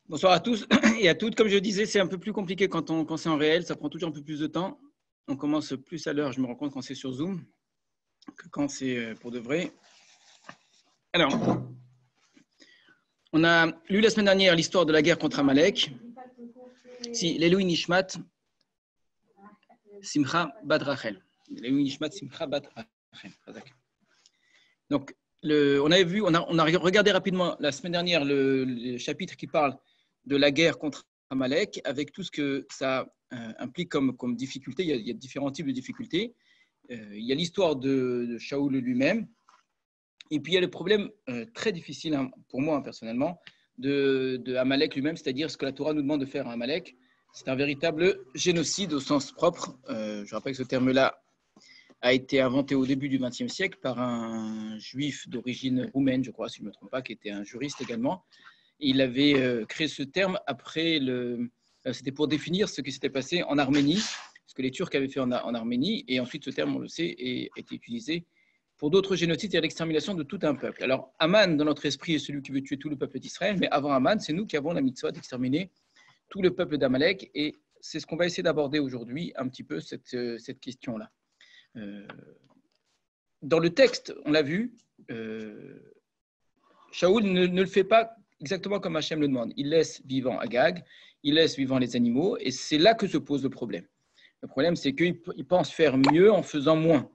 Bonsoir à tous et à toutes. Comme je disais, c'est un peu plus compliqué quand c'est en réel. Ça prend toujours un peu plus de temps. On commence plus à l'heure, je me rends compte, quand c'est sur Zoom que quand c'est pour de vrai. Alors, on a lu la semaine dernière l'histoire de la guerre contre Amalek. Si, l'Elohim Nishmat Simcha Bat Rachel. L'Elohim Nishmat Simcha Bat Rachel. Donc, on a regardé rapidement la semaine dernière le chapitre qui parle de la guerre contre Amalek, avec tout ce que ça implique comme difficulté. Il y a différents types de difficultés. Il y a l'histoire de Shaoul lui-même, et puis il y a le problème très difficile pour moi personnellement de Amalek lui-même, c'est-à-dire ce que la Torah nous demande de faire à Amalek. C'est un véritable génocide au sens propre. Je rappelle que ce terme-là a été inventé au début du XXe siècle par un juif d'origine roumaine, je crois, si je ne me trompe pas, qui était un juriste également. Il avait créé ce terme après c'était pour définir ce qui s'était passé en Arménie, ce que les Turcs avaient fait en Arménie, et ensuite ce terme, on le sait, a été utilisé pour d'autres génocides et à l'extermination de tout un peuple. Alors, Aman, dans notre esprit, est celui qui veut tuer tout le peuple d'Israël, mais avant Aman, c'est nous qui avons la mitzvah d'exterminer tout le peuple d'Amalek, et c'est ce qu'on va essayer d'aborder aujourd'hui, un petit peu cette question-là. Dans le texte, on l'a vu, Shaoul ne le fait pas exactement comme Hachem le demande. Il laisse vivant Agag, il laisse vivant les animaux, et c'est là que se pose le problème. Le problème, c'est qu'il pense faire mieux en faisant moins.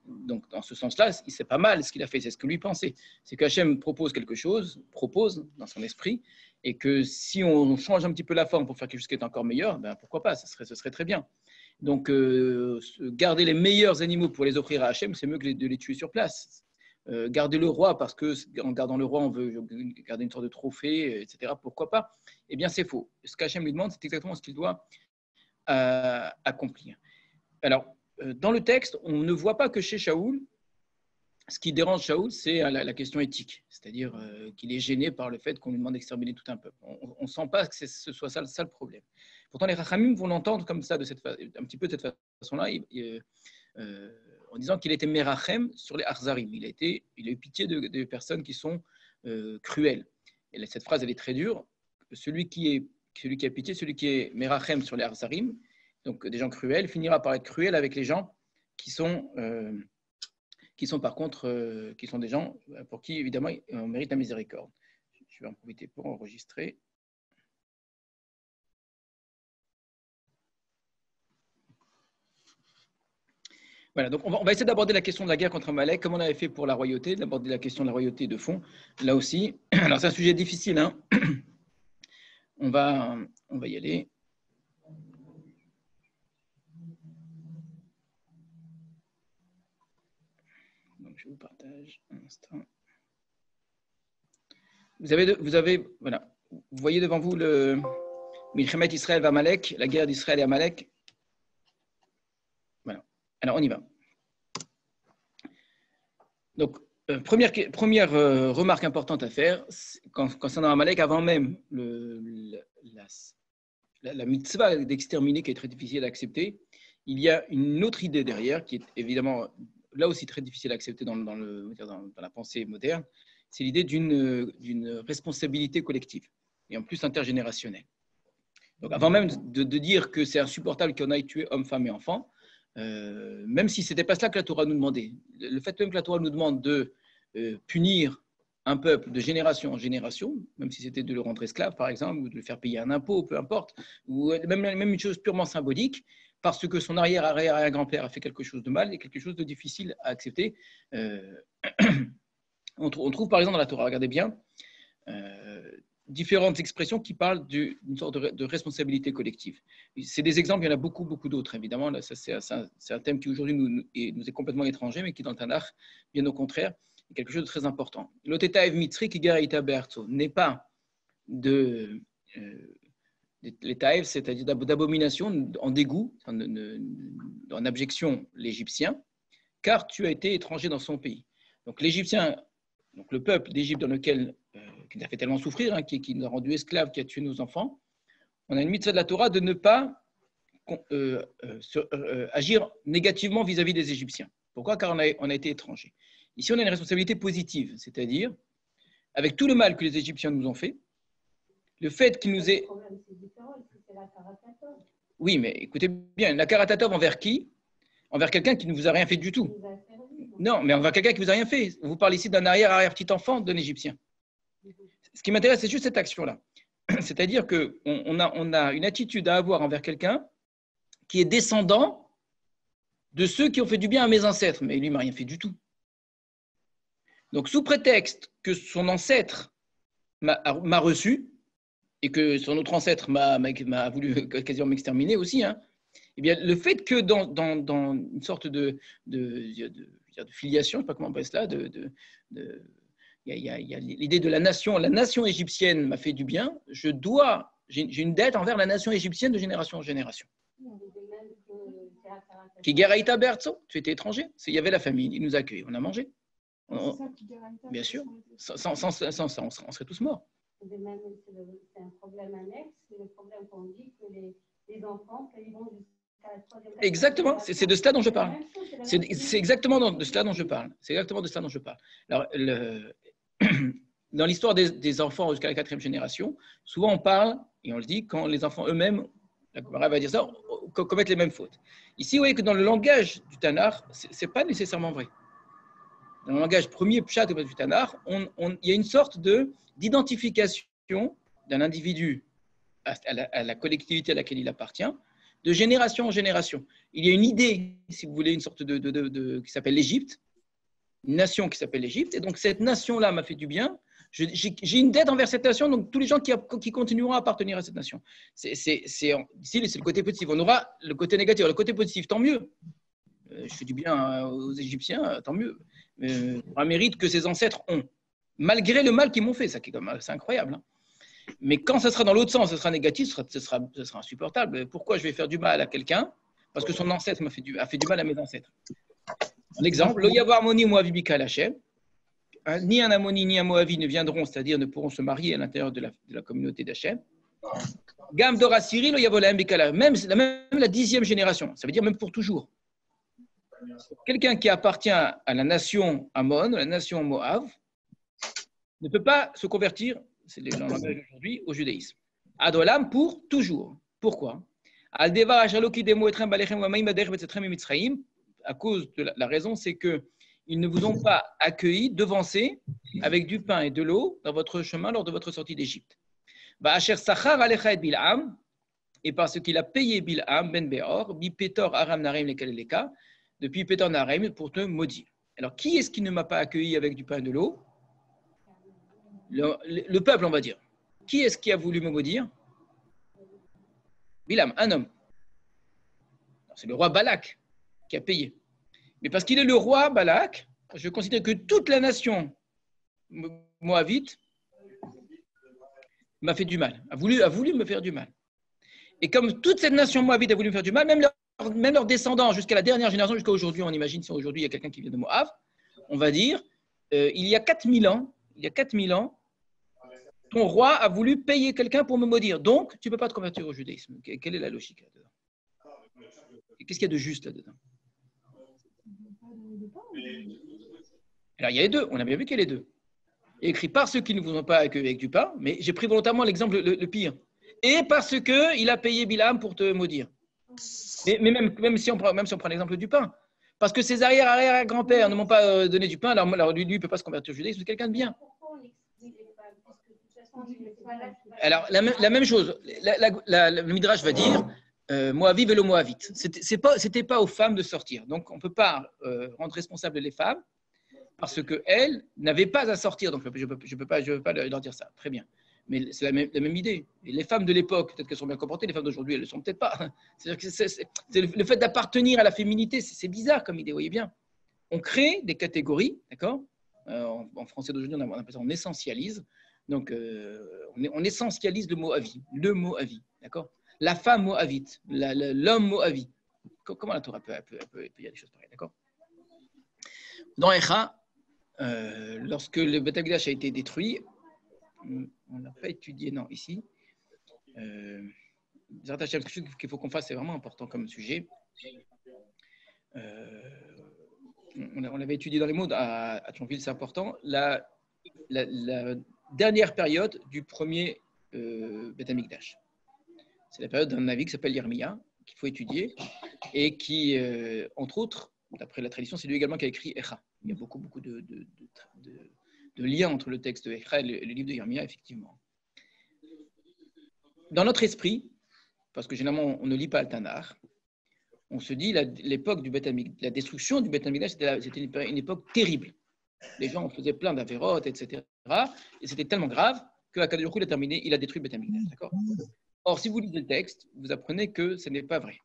Donc, dans ce sens-là, c'est pas mal ce qu'il a fait, c'est ce que lui pensait. C'est qu'Hachem propose quelque chose, propose dans son esprit, et que si on change un petit peu la forme pour faire quelque chose qui est encore meilleur, ben pourquoi pas, ce serait très bien. Donc, garder les meilleurs animaux pour les offrir à Hachem, c'est mieux que de les tuer sur place. Garder le roi, parce qu'en gardant le roi, on veut garder une sorte de trophée, etc. Pourquoi pas? Eh bien, c'est faux. Ce qu'Hachem lui demande, c'est exactement ce qu'il doit accomplir. Alors, dans le texte, on ne voit pas que chez Shaoul, ce qui dérange Shaoul, c'est la question éthique, c'est-à-dire qu'il est gêné par le fait qu'on lui demande d'exterminer tout un peuple. On ne sent pas que ce soit ça le problème. Pourtant, les Rachamim vont l'entendre comme ça, un petit peu de cette façon-là, en disant qu'il était Merachem sur les Arzarim. Il a eu pitié de personnes qui sont cruelles. Et cette phrase, elle est très dure. Celui qui a pitié, celui qui est Merachem sur les Arzarim, donc des gens cruels, finira par être cruel avec les gens qui sont par contre, qui sont des gens pour qui, évidemment, on mérite la miséricorde. Je vais en profiter pour enregistrer. Voilà, donc on va essayer d'aborder la question de la guerre contre Amalek, comme on avait fait pour la royauté, d'aborder la question de la royauté de fond, là aussi. Alors, c'est un sujet difficile, hein. On va y aller. Donc, je vous partage un instant. Vous voyez devant vous le Milchemet Israël va Amalek, la guerre d'Israël et Amalek. Voilà. Alors, on y va. Donc, première remarque importante à faire, concernant Amalek, avant même la mitzvah d'exterminer, qui est très difficile à accepter, il y a une autre idée derrière, qui est évidemment là aussi très difficile à accepter dans la pensée moderne, c'est l'idée d'une responsabilité collective, et en plus intergénérationnelle. Donc, avant même de dire que c'est insupportable qu'on aille tuer hommes, femmes et enfants, même si ce n'était pas cela que la Torah nous demandait. Le fait même que la Torah nous demande de punir un peuple de génération en génération, même si c'était de le rendre esclave, par exemple, ou de le faire payer un impôt, peu importe, ou même une chose purement symbolique, parce que son arrière-arrière-grand-père a fait quelque chose de mal et quelque chose de difficile à accepter. On trouve par exemple dans la Torah, regardez bien, différentes expressions qui parlent d'une sorte de responsabilité collective. C'est des exemples, il y en a beaucoup, beaucoup d'autres, évidemment. Là, c'est un thème qui aujourd'hui nous est complètement étranger, mais qui dans le Tanakh, bien au contraire, est quelque chose de très important. L'otetaev mitzri ki garaita be'artso n'est pas l'etaev, c'est-à-dire d'abomination, en dégoût, en abjection l'Égyptien, car tu as été étranger dans son pays. Donc l'Égyptien, donc le peuple d'Égypte dans lequel qui nous a fait tellement souffrir, hein, qui nous a rendus esclaves, qui a tué nos enfants, on a une mitzvah de la Torah de ne pas agir négativement vis-à-vis des Égyptiens. Pourquoi? Car on a été étrangers. Ici, on a une responsabilité positive, c'est-à-dire, avec tout le mal que les Égyptiens nous ont fait, Le fait qu'il nous ait… Le problème, c'est différent. Ici, c'est la karatatov. Oui, mais écoutez bien, la karatatov envers qui? Envers quelqu'un qui ne vous a rien fait du tout. Il nous a servi. Non, mais envers quelqu'un qui ne vous a rien fait. On vous parle ici d'un arrière-petit-enfant d'un Égyptien. Ce qui m'intéresse, c'est juste cette action-là. C'est-à-dire qu'on a une attitude à avoir envers quelqu'un qui est descendant de ceux qui ont fait du bien à mes ancêtres. Mais lui, il ne m'a rien fait du tout. Donc, sous prétexte que son ancêtre m'a reçu et que son autre ancêtre m'a voulu quasiment m'exterminer aussi, hein, eh bien, le fait que dans une sorte de filiation, je ne sais pas comment on appelle cela, il y a l'idée de la nation égyptienne m'a fait du bien, j'ai une dette envers la nation égyptienne de génération en génération. Qui Geraïta Bertso, tu étais étranger, il y avait la famille, ils nous accueillent, on a mangé. Bien sûr, sans ça, on serait tous morts. C'est un problème annexe, c'est le problème qu'on dit que les enfants, quand ils vont jusqu'à la troisième… Exactement, c'est de cela dont je parle. C'est exactement de cela dont je parle. C'est exactement de cela dont je parle. Alors, dans l'histoire des enfants jusqu'à la 4e génération, souvent on parle, et on le dit, quand les enfants eux-mêmes, la Gemara va dire ça, commettent les mêmes fautes. Ici, vous voyez que dans le langage du Tanakh, ce n'est pas nécessairement vrai. Dans le langage premier pshat du Tanakh, il y a une sorte d'identification d'un individu à la collectivité à laquelle il appartient, de génération en génération. Il y a une idée, si vous voulez, une sorte qui s'appelle l'Égypte, une nation qui s'appelle l'Égypte, et donc cette nation-là m'a fait du bien. J'ai une dette envers cette nation, donc tous les gens qui continueront à appartenir à cette nation. Ici, c'est le côté positif. On aura le côté négatif. Le côté positif, tant mieux. Je fais du bien aux Égyptiens, tant mieux. Un mérite que ses ancêtres ont, malgré le mal qu'ils m'ont fait. C'est incroyable. Hein. Mais quand ça sera dans l'autre sens, ce sera négatif, ce sera insupportable. Pourquoi je vais faire du mal à quelqu'un? Parce que son ancêtre a fait du mal à mes ancêtres. Un exemple, lo yavar moni moavi bika Hachem. Ni un Ammoni ni un Moavi ne viendront, c'est-à-dire ne pourront se marier à l'intérieur de la communauté d'Hachem. Gam dorasiri lo yavolahem bika, même la 10e génération, ça veut dire même pour toujours. Quelqu'un qui appartient à la nation Ammon, la nation Moav, ne peut pas se convertir, c'est le langage aujourd'hui, au judaïsme. Adolam pour toujours. Pourquoi? À cause de la raison, c'est que ils ne vous ont pas accueilli, devancé avec du pain et de l'eau dans votre chemin lors de votre sortie d'Égypte. Et parce qu'il a payé Bilham ben Beor, Bipetor Aram Narim Lekaleleka, depuis Pétor Narim pour te maudire. Alors, qui est-ce qui ne m'a pas accueilli avec du pain et de l'eau? Le peuple, on va dire. Qui est-ce qui a voulu me maudire? Bilham, un homme. C'est le roi Balak qui a payé. Mais parce qu'il est le roi Balak, je considère que toute la nation moabite m'a fait du mal, a voulu me faire du mal. Et comme toute cette nation moabite a voulu me faire du mal, même leurs descendants, jusqu'à la dernière génération, jusqu'à aujourd'hui, on imagine si aujourd'hui il y a quelqu'un qui vient de Moab, on va dire, il y a 4000 ans, ton roi a voulu payer quelqu'un pour me maudire. Donc, tu ne peux pas te convertir au judaïsme. Quelle est la logique là-dedans? Qu'est-ce qu'il y a de juste là-dedans? Alors, il y a les deux. On a bien vu qu'il y a les deux. Il est écrit par ceux qui ne vous ont pas accueilli avec du pain, mais j'ai pris volontairement l'exemple le pire. Et parce qu'il a payé Bilham pour te maudire. Mais même si on prend l'exemple du pain. Parce que ses arrière-grands-pères ne m'ont pas donné du pain, alors lui, il ne peut pas se convertir au judaïsme, c'est quelqu'un de bien. Alors, la même chose, le Midrash va dire Moaviv et le Moavite. C'était pas aux femmes de sortir. Donc, on ne peut pas rendre responsables les femmes parce qu'elles n'avaient pas à sortir. Donc, je ne peux pas leur dire ça. Très bien. Mais c'est la même idée. Et les femmes de l'époque, peut-être qu'elles sont bien comportées, les femmes d'aujourd'hui, elles ne le sont peut-être pas. C'est le fait d'appartenir à la féminité, c'est bizarre comme idée, vous voyez bien. On crée des catégories, d'accord? En français d'aujourd'hui, on appelle ça, on essentialise. Donc, on essentialise le mot avis, d'accord? La femme moavite, l'homme moavite. Comment la Torah peut dire des choses pareilles, d'accord? Dans Echa, lorsque le Beth Amikdash a été détruit, on n'a pas étudié, non, ici. Quelque chose qu'il faut qu'on fasse, c'est vraiment important comme sujet. On l'avait étudié dans les mots à Thionville, c'est important. La dernière période du premier Beth Amikdash. C'est la période d'un Navi qui s'appelle Yermia, qu'il faut étudier, et qui, entre autres, d'après la tradition, c'est lui également qui a écrit Echa. Il y a beaucoup de liens entre le texte de Echa et le livre de Yermia, effectivement. Dans notre esprit, parce que généralement on ne lit pas le Tanakh, on se dit l'époque du Beth Amikdash, la destruction du Beth Amikdash, c'était une époque terrible. Les gens faisaient plein d'avérotes, etc. Et c'était tellement grave que Akadosh Baruch Hu il a détruit le Beth Amikdash. D'accord ? Or, si vous lisez le texte, vous apprenez que ce n'est pas vrai.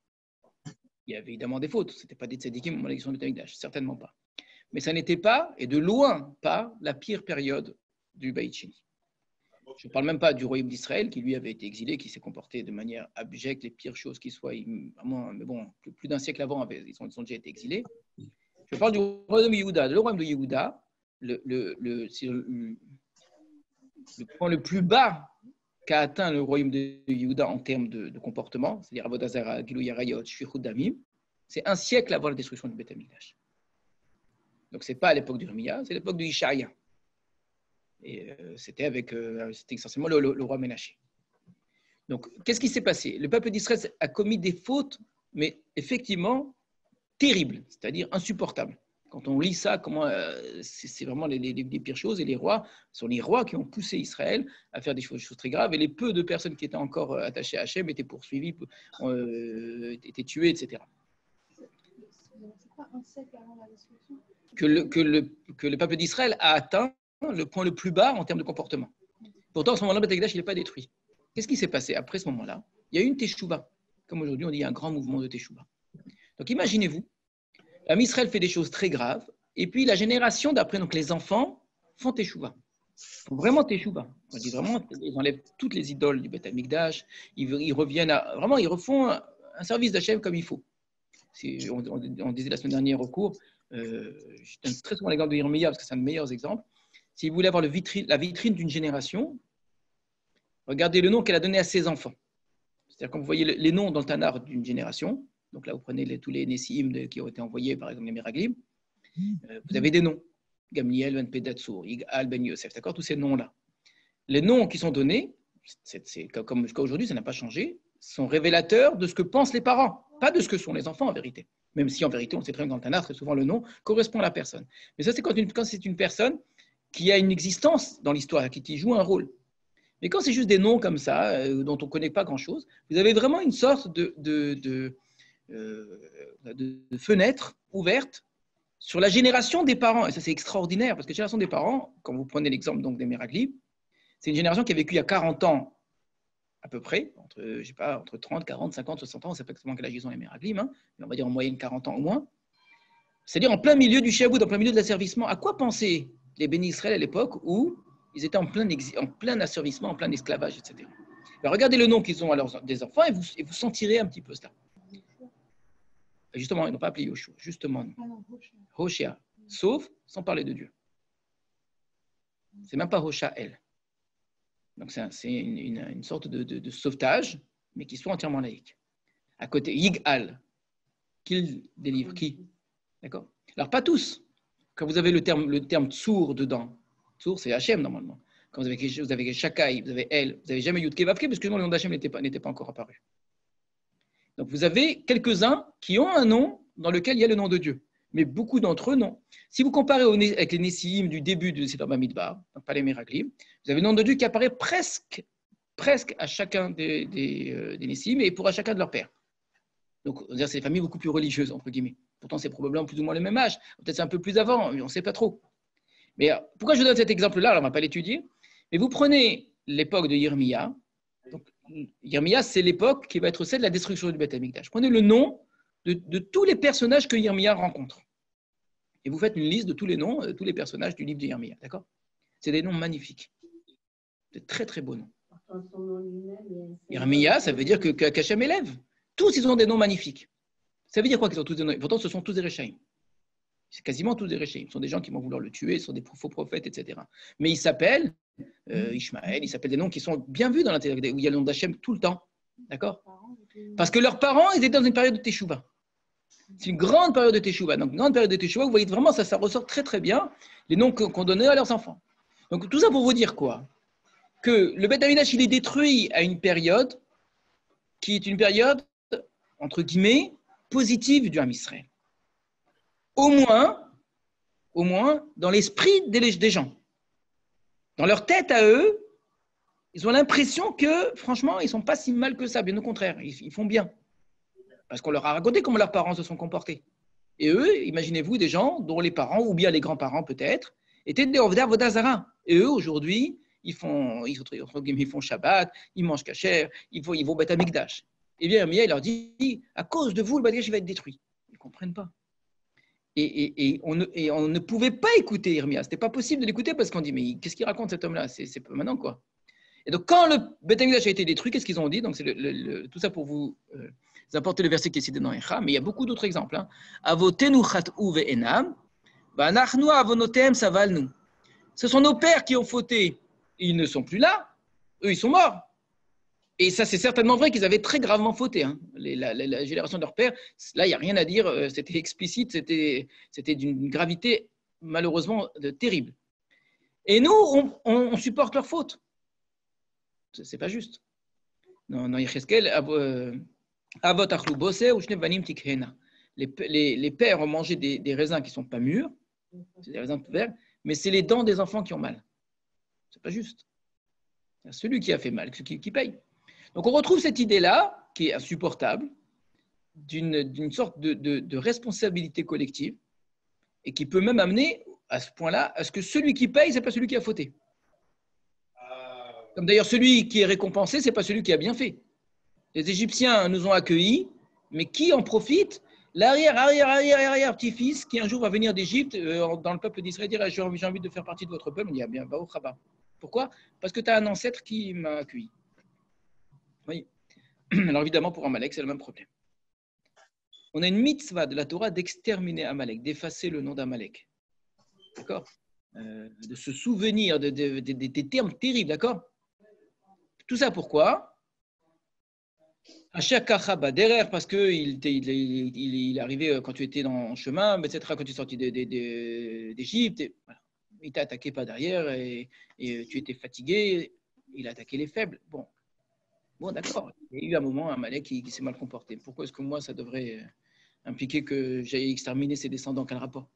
Il y avait évidemment des fautes. Ce n'était pas des tzadikim au l'élection du Beth Amikdash, certainement pas. Mais ça n'était pas, et de loin pas, la pire période du Beit Sheni. Je ne parle même pas du royaume d'Israël qui lui avait été exilé, qui s'est comporté de manière abjecte, les pires choses qui soient. Mais bon, plus d'un siècle avant, ils ont déjà été exilés. Je parle du royaume de Yehuda. Le royaume de Yehuda, le point le plus bas qu'a atteint le royaume de Yehuda en termes de comportement, c'est-à-dire Avodah Zara, Gilui Arayot, Shfichut Damim, c'est un siècle avant la destruction du Beth Amikdash. Donc, ce n'est pas à l'époque du Yermia, c'est l'époque du Ishaïa. Et c'était essentiellement le roi Ménaché. Donc, qu'est-ce qui s'est passé ? Le peuple d'Israël a commis des fautes, mais effectivement terribles, c'est-à-dire insupportables. Quand on lit ça, c'est vraiment les pires choses. Et les rois sont les rois qui ont poussé Israël à faire des choses très graves. Et les peu de personnes qui étaient encore attachées à Hachem étaient poursuivies, étaient tuées, etc. C'est pas un siècle avant la destruction que le peuple d'Israël a atteint le point le plus bas en termes de comportement. Pourtant, à ce moment-là, le Beth Amikdash, il n'est pas détruit. Qu'est-ce qui s'est passé après ce moment-là ? Il y a eu une teshuva. Comme aujourd'hui, on dit, il y a un grand mouvement de teshuva. Donc, imaginez-vous, Israël fait des choses très graves, et puis la génération d'après, donc les enfants, font teshuva. Ils font vraiment teshuva. On dit vraiment, ils enlèvent toutes les idoles du Beth Amikdash, ils reviennent vraiment, ils refont un service d'Hachem comme il faut. On disait la semaine dernière au cours, je donne très souvent l'exemple de Yermia parce que c'est un des meilleurs exemples. Si vous voulez avoir la vitrine d'une génération, regardez le nom qu'elle a donné à ses enfants. C'est-à-dire quand vous voyez les noms dans le Tanakh d'une génération, donc là vous prenez tous les Nessiim qui ont été envoyés, par exemple les Meraglim, vous avez des noms. Gamliel, Ben Pedatsur, Yigal, Ben Yosef, d'accord, tous ces noms-là. Les noms qui sont donnés, c'est comme jusqu'à aujourd'hui, ça n'a pas changé, sont révélateurs de ce que pensent les parents, pas de ce que sont les enfants en vérité. Même si en vérité, on sait très bien dans le Tanakh, très souvent le nom correspond à la personne. Mais ça, c'est quand c'est une personne qui a une existence dans l'histoire, qui joue un rôle. Mais quand c'est juste des noms comme ça, dont on ne connaît pas grand-chose, vous avez vraiment une sorte de fenêtre ouverte sur la génération des parents. Et ça, c'est extraordinaire, parce que la génération des parents, quand vous prenez l'exemple donc, des Meraglim, c'est une génération qui a vécu il y a 40 ans, à peu près, entre 30, 40, 50, 60 ans, on ne sait pas exactement quel âge ils ont les Meraglim, hein, mais on va dire en moyenne 40 ans au moins. C'est-à-dire en plein milieu du Shiabout, en plein milieu de l'asservissement. À quoi pensaient les bénis Israël à l'époque où ils étaient en plein asservissement, en plein esclavage, etc. Alors, regardez le nom qu'ils ont à des enfants et vous sentirez un petit peu cela. Justement, ils n'ont pas appelé Yoshua, justement. Hoshea, sauf sans parler de Dieu. C'est même pas Hosha El. Donc, c'est une sorte de sauvetage, mais qui soit entièrement laïque. À côté, Yigal, qu'il délivre, qui ? D'accord ? Alors, pas tous. Quand vous avez le terme Tsour dedans, Tsour, c'est Hachem normalement. Quand vous avez Shakai, vous avez El, vous n'avez jamais Yudke Vavke, parce que le nom d'Hachem n'était pas encore apparu. Donc, vous avez quelques-uns qui ont un nom dans lequel il y a le nom de Dieu. Mais beaucoup d'entre eux, non. Si vous comparez avec les Nessiim du début de Seder Bamidbar, donc pas les Meraglim, vous avez le nom de Dieu qui apparaît presque à chacun des Nessiim et pour à chacun de leurs pères. Donc, on va dire c'est des familles beaucoup plus religieuses, entre guillemets. Pourtant, c'est probablement plus ou moins le même âge. Peut-être c'est un peu plus avant, mais on ne sait pas trop. Mais pourquoi je donne cet exemple-là ? Alors, on ne va pas l'étudier. Mais vous prenez l'époque de Yermia. Donc, Yermia, c'est l'époque qui va être celle de la destruction du Beth Amikdash. Prenez le nom de tous les personnages que Yermia rencontre. Et vous faites une liste de tous les noms, de tous les personnages du livre de Yermia. D'accord ? C'est des noms magnifiques. De très, très beaux noms. Yermia, ça veut dire qu'Hachem élève. Tous, ils ont des noms magnifiques. Ça veut dire quoi qu'ils ont tous des noms ? Pourtant, ce sont tous des Réchaïm. C'est quasiment tous des Réchaïm. Ce sont des gens qui vont vouloir le tuer, ce sont des faux prophètes, etc. Mais ils s'appellent Ishmaël, ils s'appellent des noms qui sont bien vus dans l'intérieur, où il y a le nom d'Hachem tout le temps. D'accord ? Parce que leurs parents, ils étaient dans une période de Teshuvah. C'est une grande période de Teshuvah. Donc, une grande période de Teshuvah, vous voyez vraiment, ça ressort très très bien, les noms qu'on donnait à leurs enfants. Donc, tout ça pour vous dire quoi ? que le Beth Amikdash, il est détruit à une période qui est une période, entre guillemets, positive du Ham Israël. Au moins, dans l'esprit des gens. Dans leur tête à eux, ils ont l'impression que, franchement, ils ne sont pas si mal que ça. Bien au contraire, ils font bien. Parce qu'on leur a raconté comment leurs parents se sont comportés. Et eux, imaginez-vous des gens dont les parents, ou bien les grands-parents peut-être, étaient des Ovdar Vodazara. Et eux, aujourd'hui, ils font Shabbat, ils mangent kasher, ils vont Beth Amikdash. Et bien, Mia, il leur dit, à cause de vous, le Beth Amikdash va être détruit. Ils ne comprennent pas. Et on ne pouvait pas écouter Irmia. Ce n'était pas possible de l'écouter parce qu'on dit, mais qu'est-ce qu'il raconte cet homme-là? C'est pas maintenant, quoi. Et donc, quand le Beth Amikdash a été détruit, qu'est-ce qu'ils ont dit? Donc, c'est tout ça pour vous apporter le verset qui est cité dans Echa, mais il y a beaucoup d'autres exemples. Avotenu chat'u ve'enam, va'anachnu avonotem savalnu. Ce sont nos pères qui ont fauté. Ils ne sont plus là. Eux, ils sont morts. Et ça, c'est certainement vrai qu'ils avaient très gravement fauté. La génération de leurs pères, là, il n'y a rien à dire. C'était explicite. C'était d'une gravité, malheureusement, terrible. Et nous, on supporte leurs fautes. Ce n'est pas juste. Dans Yecheskel, Avot achlu boseh ou shne banim tikhena. Les pères ont mangé des raisins qui ne sont pas mûrs, c'est des raisins verts, mais c'est les dents des enfants qui ont mal. Ce n'est pas juste. C'est celui qui a fait mal qui paye. Donc on retrouve cette idée-là, qui est insupportable, d'une sorte de responsabilité collective, et qui peut même amener à ce point-là à ce que celui qui paye, ce n'est pas celui qui a fauté. Comme d'ailleurs celui qui est récompensé, ce n'est pas celui qui a bien fait. Les Égyptiens nous ont accueillis, mais qui en profite? L'arrière petit-fils qui un jour va venir d'Égypte dans le peuple d'Israël dire j'ai envie de faire partie de votre peuple. On dit ah bien, va au Rabat. Pourquoi? Parce que tu as un ancêtre qui m'a accueilli. Oui. Alors évidemment, pour Amalek, c'est le même problème. On a une mitzvah de la Torah d'exterminer Amalek, d'effacer le nom d'Amalek. D'accord? De se souvenir des termes terribles, d'accord? Tout ça pourquoi? Derrière, parce qu'il est arrivé quand tu étais en chemin, etc., quand tu es sorti d'Égypte, voilà. Il t'a attaqué pas derrière et tu étais fatigué, il a attaqué les faibles. Bon, d'accord. Il y a eu un moment, un Amalek qui s'est mal comporté. Pourquoi est-ce que moi, ça devrait impliquer que j'aille exterminer ses descendants? Quel rapport?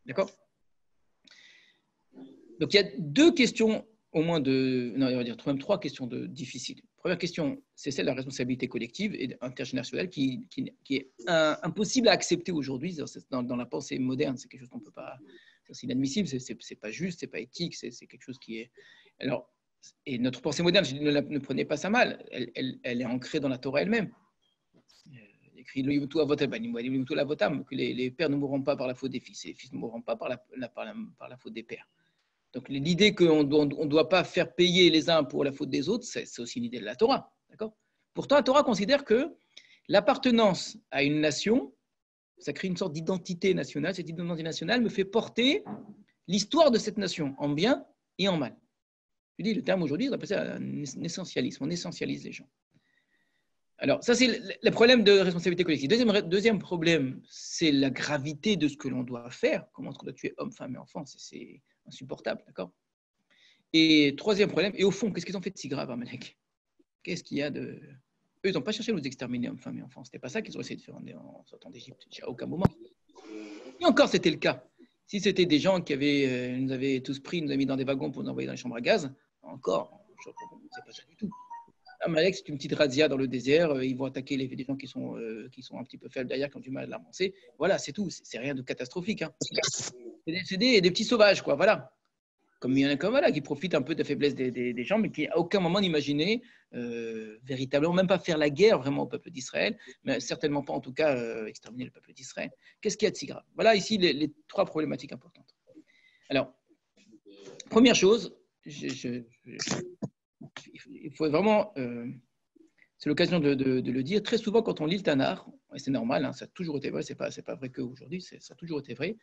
D'accord? Donc, il y a deux questions au moins on va dire même trois questions difficiles. Première question, c'est celle de la responsabilité collective et intergénérationnelle qui est impossible à accepter aujourd'hui dans la pensée moderne. C'est quelque chose qu'on peut pas, c'est inadmissible, c'est pas juste, c'est pas éthique, c'est quelque chose qui est. Alors, et notre pensée moderne, je dis, ne prenez pas ça mal, elle est ancrée dans la Torah elle-même. Écrit que les pères ne mourront pas par la faute des fils et les fils ne mourront pas par la faute des pères. Donc l'idée qu'on ne doit pas faire payer les uns pour la faute des autres, c'est aussi l'idée de la Torah. D'accord? Pourtant, la Torah considère que l'appartenance à une nation, ça crée une sorte d'identité nationale. Cette identité nationale me fait porter l'histoire de cette nation en bien et en mal. Je dis le terme aujourd'hui, on appelle ça un essentialisme. On essentialise les gens. Alors, ça, c'est le problème de responsabilité collective. Deuxième problème, c'est la gravité de ce que l'on doit faire. Comment est-ce qu'on doit tuer hommes, femmes et enfants? C'est insupportable, d'accord? Et troisième problème, et au fond, qu'est-ce qu'ils ont fait de si grave, Amalek? Qu'est-ce qu'il y a de... Eux, ils n'ont pas cherché à nous exterminer, hommes, femmes et enfants. Ce n'était pas ça qu'ils ont essayé de faire en sortant d'Égypte, à aucun moment. Et encore, c'était le cas. Si c'était des gens qui nous avaient tous pris, nous avaient mis dans des wagons pour nous envoyer dans les chambres à gaz, encore, c'est pas ça du tout. Amalek, c'est une petite razzia dans le désert. Ils vont attaquer des gens qui sont un petit peu faibles derrière, qui ont du mal à l'avancer. Voilà, c'est tout. C'est rien de catastrophique. Hein. C'est des petits sauvages, quoi. Voilà. Comme il y en a voilà, qui profitent un peu de la faiblesse des gens, mais qui à aucun moment n'imaginaient véritablement, même pas faire la guerre vraiment au peuple d'Israël, mais certainement pas en tout cas exterminer le peuple d'Israël. Qu'est-ce qu'il y a de si grave? Voilà ici les trois problématiques importantes. Alors, première chose, il faut vraiment, c'est l'occasion de le dire, très souvent quand on lit le Tanakh, et c'est normal, hein, ça a toujours été vrai, c'est pas vrai qu'aujourd'hui, ça a toujours été vrai,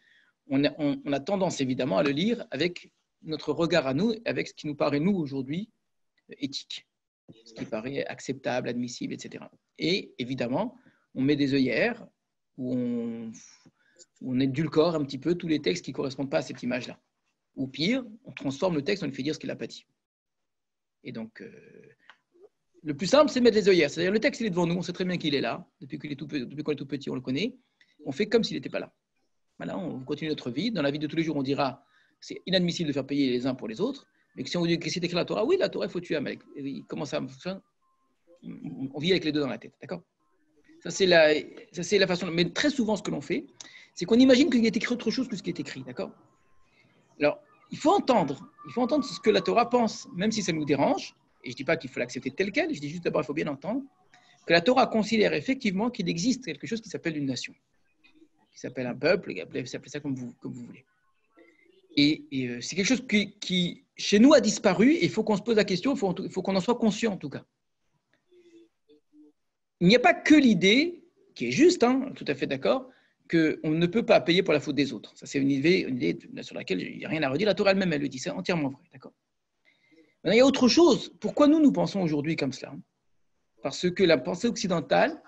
on a tendance évidemment à le lire avec notre regard à nous, avec ce qui nous paraît, nous, aujourd'hui, éthique, ce qui paraît acceptable, admissible, etc. Et évidemment, on met des œillères où on édulcore un petit peu tous les textes qui ne correspondent pas à cette image-là. Ou pire, on transforme le texte, on lui fait dire ce qu'il n'a pas dit. Et donc, le plus simple, c'est de mettre les œillères. C'est-à-dire, le texte, il est devant nous, on sait très bien qu'il est là. Depuis qu'on est tout petit, on le connaît. On fait comme s'il n'était pas là. Voilà, on continue notre vie. Dans la vie de tous les jours, on dira c'est inadmissible de faire payer les uns pour les autres. Mais si on dit que c'est écrit la Torah, oui, la Torah, il faut tuer Amalek. Comment ça fonctionne? On vit avec les deux dans la tête. D'accord? Ça, c'est la façon. Mais très souvent, ce que l'on fait, c'est qu'on imagine qu'il y a écrit autre chose que ce qui est écrit. D'accord? Alors, il faut entendre ce que la Torah pense, même si ça nous dérange. Et je ne dis pas qu'il faut l'accepter tel quel, je dis juste d'abord, il faut bien entendre que la Torah considère effectivement qu'il existe quelque chose qui s'appelle une nation, qui s'appelle un peuple, appelez ça comme vous voulez. Et c'est quelque chose qui, chez nous, a disparu, et il faut qu'on se pose la question, il faut qu'on en soit conscient en tout cas. Il n'y a pas que l'idée, qui est juste, hein, tout à fait d'accord, qu'on ne peut pas payer pour la faute des autres. Ça, c'est une idée sur laquelle il n'y a rien à redire. La Torah elle-même, elle le dit, c'est entièrement vrai. D'accord. Maintenant, il y a autre chose. Pourquoi nous pensons aujourd'hui comme cela? Parce que la pensée occidentale,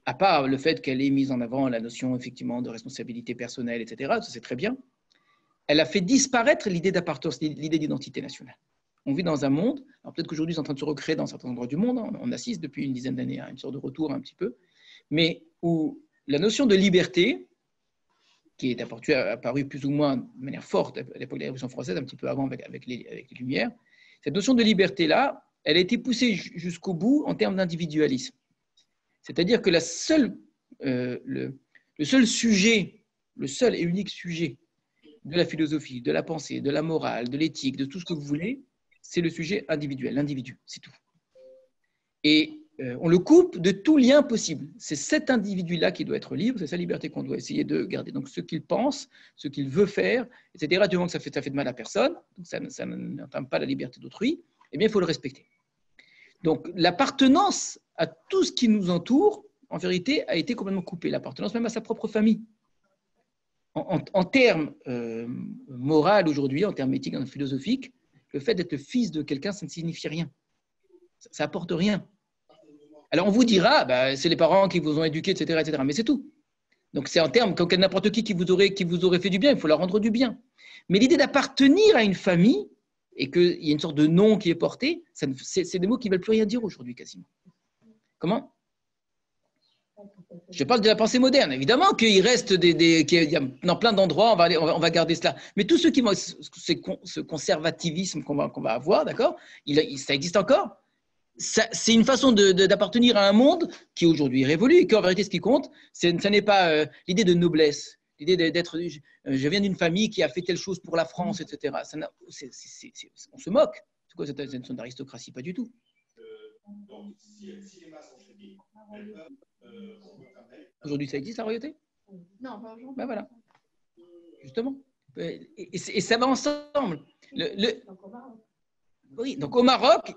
à part le fait qu'elle ait mis en avant la notion effectivement de responsabilité personnelle, etc., ça c'est très bien, elle a fait disparaître l'idée d'appartenance, l'idée d'identité nationale. On vit dans un monde, alors peut-être qu'aujourd'hui c'est en train de se recréer dans certains endroits du monde, on assiste depuis une dizaine d'années à une sorte de retour un petit peu, mais où la notion de liberté, qui est apparue plus ou moins de manière forte à l'époque de la Révolution française, un petit peu avant avec les Lumières, cette notion de liberté-là, elle a été poussée jusqu'au bout en termes d'individualisme. C'est-à-dire que le seul sujet, le seul et unique sujet de la philosophie, de la pensée, de la morale, de l'éthique, de tout ce que vous voulez, c'est le sujet individuel, l'individu, c'est tout. Et on le coupe de tout lien possible. C'est cet individu-là qui doit être libre, c'est sa liberté qu'on doit essayer de garder. Donc ce qu'il pense, ce qu'il veut faire, etc., du moment que ça fait de mal à personne, donc ça n'entame pas la liberté d'autrui, eh bien il faut le respecter. Donc l'appartenance à tout ce qui nous entoure, en vérité, a été complètement coupée. L'appartenance même à sa propre famille. En termes moraux aujourd'hui, en termes éthiques, en termes philosophiques, le fait d'être le fils de quelqu'un, ça ne signifie rien. Ça apporte rien. Alors on vous dira, bah, c'est les parents qui vous ont éduqué, etc., etc. Mais c'est tout. Donc c'est en termes, comme n'importe qui vous aurait fait du bien, il faut leur rendre du bien. Mais l'idée d'appartenir à une famille et qu'il y a une sorte de nom qui est porté, c'est des mots qui ne veulent plus rien dire aujourd'hui quasiment. Comment? Je parle de la pensée moderne. Évidemment qu'il reste dans plein d'endroits, on va garder cela. Mais tous ceux qui vont, ce conservativisme qu'on va avoir, d'accord, ça existe encore. C'est une façon d'appartenir à un monde qui aujourd'hui est révolu et qu'en vérité, ce qui compte, ce n'est pas l'idée de noblesse, l'idée d'être, je viens d'une famille qui a fait telle chose pour la France, etc. On se moque. C'est quoi cette notion d'aristocratie? Pas du tout. Donc, si les masses sont chrétiennes, elles peuvent aujourd'hui, ça existe la royauté? Non, pas aujourd'hui. Ben voilà. Justement. Et ça va ensemble. Oui, donc au Maroc,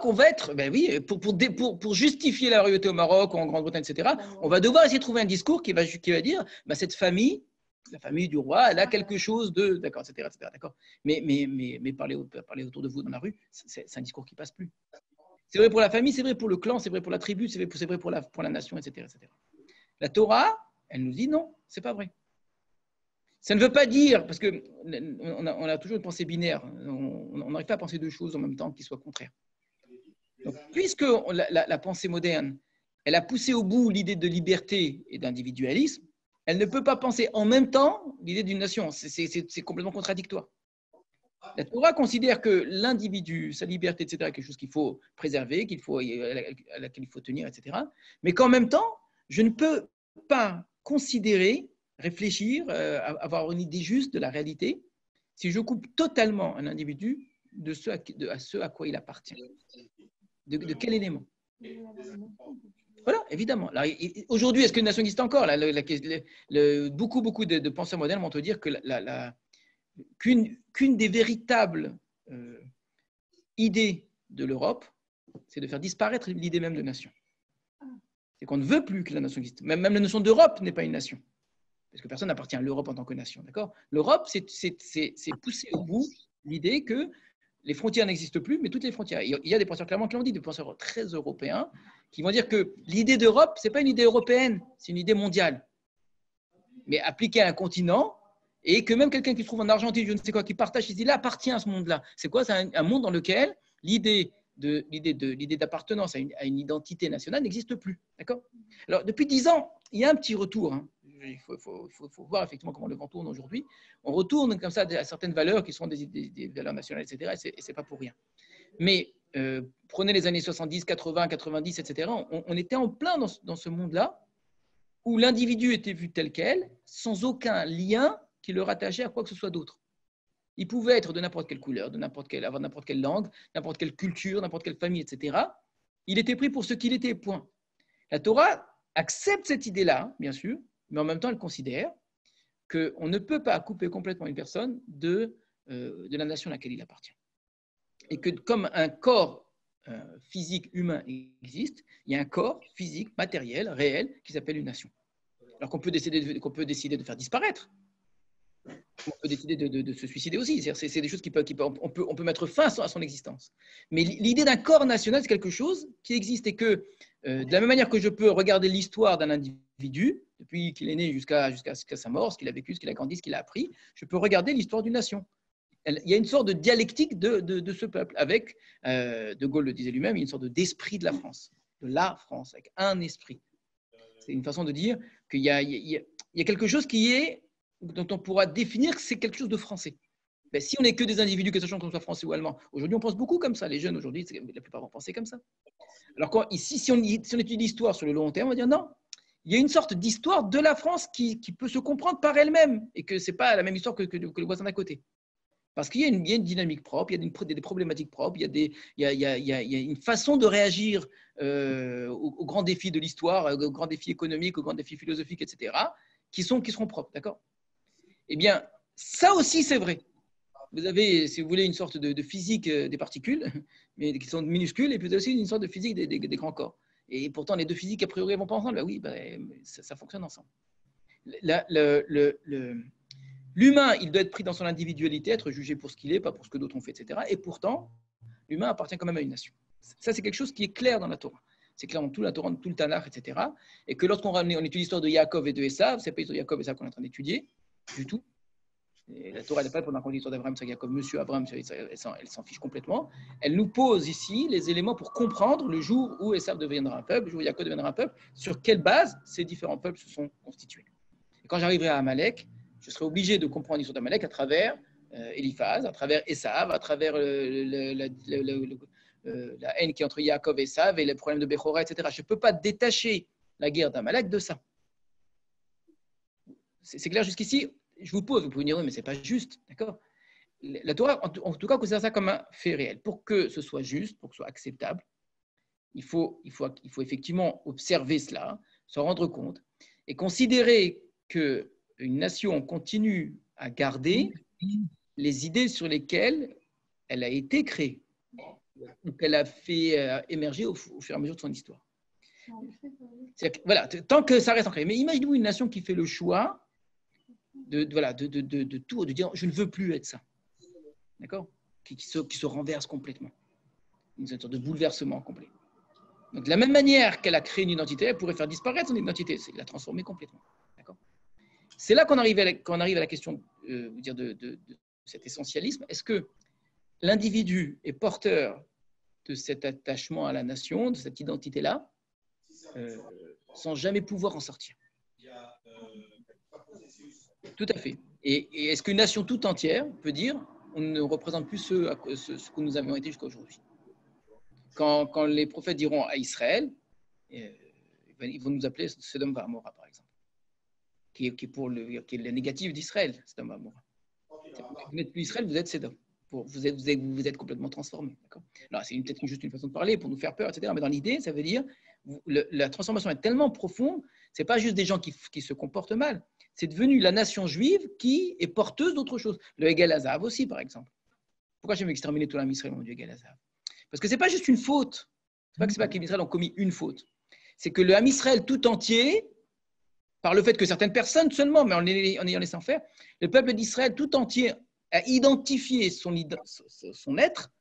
on va être, ben oui, pour justifier la royauté au Maroc, en Grande-Bretagne, etc., on va devoir essayer de trouver un discours qui va dire, ben cette famille, la famille du roi, elle a quelque chose de, d'accord, etc., d'accord. Mais parler autour de vous dans la rue, c'est un discours qui passe plus. C'est vrai pour la famille, c'est vrai pour le clan, c'est vrai pour la tribu, c'est vrai pour la nation, etc., etc. La Torah, elle nous dit non, c'est pas vrai. Ça ne veut pas dire, parce qu'on a toujours une pensée binaire, on n'arrive pas à penser deux choses en même temps qui soient contraires. Donc, puisque la pensée moderne, elle a poussé au bout l'idée de liberté et d'individualisme, elle ne peut pas penser en même temps l'idée d'une nation. C'est complètement contradictoire. La Torah considère que l'individu, sa liberté, etc., est quelque chose qu'il faut préserver, à laquelle il faut tenir, etc. Mais qu'en même temps, je ne peux pas considérer, réfléchir, avoir une idée juste de la réalité si je coupe totalement un individu de ce à quoi il appartient. De quel élément? Voilà, évidemment. Aujourd'hui, est-ce qu'une nation existe encore? Beaucoup de penseurs modernes vont te dire que qu'une des véritables idées de l'Europe, c'est de faire disparaître l'idée même de nation. C'est qu'on ne veut plus que la nation existe. Même la notion d'Europe n'est pas une nation. Parce que personne n'appartient à l'Europe en tant que nation. D'accord? L'Europe, c'est pousser au bout l'idée que les frontières n'existent plus, mais toutes les frontières. Il y a des penseurs clairement qui l'ont dit, des penseurs très européens, qui vont dire que l'idée d'Europe, ce n'est pas une idée européenne, c'est une idée mondiale. Mais appliquée à un continent, Et que même quelqu'un qui se trouve en Argentine, je ne sais quoi, qui partage, il appartient à ce monde-là. C'est quoi? C'est un monde dans lequel l'idée d'appartenance à une identité nationale n'existe plus. D'accord? Alors, depuis 10 ans, il y a un petit retour. Hein. Il faut voir effectivement comment le vent tourne aujourd'hui. On retourne comme ça à certaines valeurs qui sont des valeurs nationales, etc. Et ce n'est pas pour rien. Mais prenez les années 70, 80, 90, etc. On était en plein dans ce monde-là où l'individu était vu tel quel, sans aucun lien qui le rattachait à quoi que ce soit d'autre. Il pouvait être de n'importe quelle couleur, avoir n'importe quelle langue, n'importe quelle culture, n'importe quelle famille, etc. Il était pris pour ce qu'il était, point. La Torah accepte cette idée-là, bien sûr, mais en même temps, elle considère qu'on ne peut pas couper complètement une personne de la nation à laquelle il appartient. Et que comme un corps physique humain existe, il y a un corps physique, matériel, réel, qui s'appelle une nation. Alors qu'on peut décider de faire disparaître. On peut décider de se suicider aussi. C'est des choses on peut mettre fin à son existence. Mais l'idée d'un corps national, c'est quelque chose qui existe et que, de la même manière que je peux regarder l'histoire d'un individu, depuis qu'il est né jusqu'à sa mort, ce qu'il a vécu, ce qu'il a grandi, ce qu'il a appris, je peux regarder l'histoire d'une nation. Il y a une sorte de dialectique de ce peuple, avec, De Gaulle le disait lui-même, il y a une sorte d'esprit de la France, de la France, avec un esprit. C'est une façon de dire qu'il y a quelque chose dont on pourra définir que c'est quelque chose de français. Ben, si on n'est que des individus, que sachant qu'on soit français ou allemand, aujourd'hui on pense beaucoup comme ça, les jeunes aujourd'hui, la plupart vont penser comme ça. Alors ici, si on étudie l'histoire sur le long terme, on va dire non, il y a une sorte d'histoire de la France qui peut se comprendre par elle-même et que ce n'est pas la même histoire que le voisin d'à côté. Parce qu'il y a une dynamique propre, il y a des problématiques propres, il y a une façon de réagir aux grands défis de l'histoire, aux grands défis économiques, aux grands défis philosophiques, etc., qui seront propres, d'accord? Eh bien, ça aussi, c'est vrai. Vous avez, si vous voulez, une sorte de physique des particules, mais qui sont minuscules, et puis aussi une sorte de physique des grands corps. Et pourtant, les deux physiques, a priori, ne vont pas ensemble. Ben oui, ça fonctionne ensemble. L'humain, il doit être pris dans son individualité, être jugé pour ce qu'il est, pas pour ce que d'autres ont fait, etc. Et pourtant, l'humain appartient quand même à une nation. Ça, c'est quelque chose qui est clair dans la Torah. C'est clair dans tout la Torah, dans tout le Tanakh, etc. Et que lorsqu'on étudie l'histoire de Yaakov et de Esav, c'est pas l'histoire de Yaakov et Esav qu'on est en train d'étudier, du tout. Et la Torah, elle n'est pas pendant qu'on dit l'histoire d'Abraham, c'est Yaakov, monsieur Abraham, elle s'en fiche complètement. Elle nous pose ici les éléments pour comprendre le jour où Esav deviendra un peuple, le jour où Yaakov deviendra un peuple, sur quelle base ces différents peuples se sont constitués. Et quand j'arriverai à Amalek, je serai obligé de comprendre l'histoire d'Amalek à travers Eliphaz, à travers Esav, à travers la haine qui est entre Yaakov et Esav et les problèmes de Bechora, etc. Je ne peux pas détacher la guerre d'Amalek de ça. C'est clair jusqu'ici? Je vous pose, vous pouvez dire oui, mais ce n'est pas juste, d'accord? La Torah, en tout cas, considère ça comme un fait réel. Pour que ce soit juste, pour que ce soit acceptable, il faut effectivement observer cela, s'en rendre compte et considérer que une nation continue à garder les idées sur lesquelles elle a été créée ou qu'elle a fait émerger au fur et à mesure de son histoire. Voilà, tant que ça reste ancré. Mais imaginez-vous une nation qui fait le choix de tout, de dire je ne veux plus être ça. D'accord? Qui se renverse complètement. Une sorte de bouleversement complet. Donc, de la même manière qu'elle a créé une identité, elle pourrait faire disparaître son identité, c'est la transformer complètement. D'accord? C'est là qu'on arrive à la question de cet essentialisme. Est-ce que l'individu est porteur de cet attachement à la nation, de cette identité-là, sans jamais pouvoir en sortir? Tout à fait. Et est-ce qu'une nation tout entière peut dire on ne représente plus ce que nous avions été jusqu'à aujourd'hui? Quand les prophètes diront à Israël, ils vont nous appeler Sodom et Gomorrha, par exemple, qui est le négatif d'Israël, Sodom et Gomorrha. Vous n'êtes plus Israël, vous êtes Sodom. Vous êtes complètement transformé. Alors, c'est peut-être juste une façon de parler pour nous faire peur, etc. Mais dans l'idée, ça veut dire la transformation est tellement profonde, ce n'est pas juste des gens qui se comportent mal, c'est devenu la nation juive qui est porteuse d'autre chose. Le Egel Hazav aussi, par exemple. Pourquoi j'aime exterminer tout l'âme Israël, mon Dieu, Egel Hazav? Parce que ce n'est pas juste une faute. Ce n'est pas que les Israël ont commis une faute. C'est que le Ham Israël tout entier, par le fait que certaines personnes seulement, mais en ayant laissé en faire, le peuple d'Israël tout entier a identifié son être.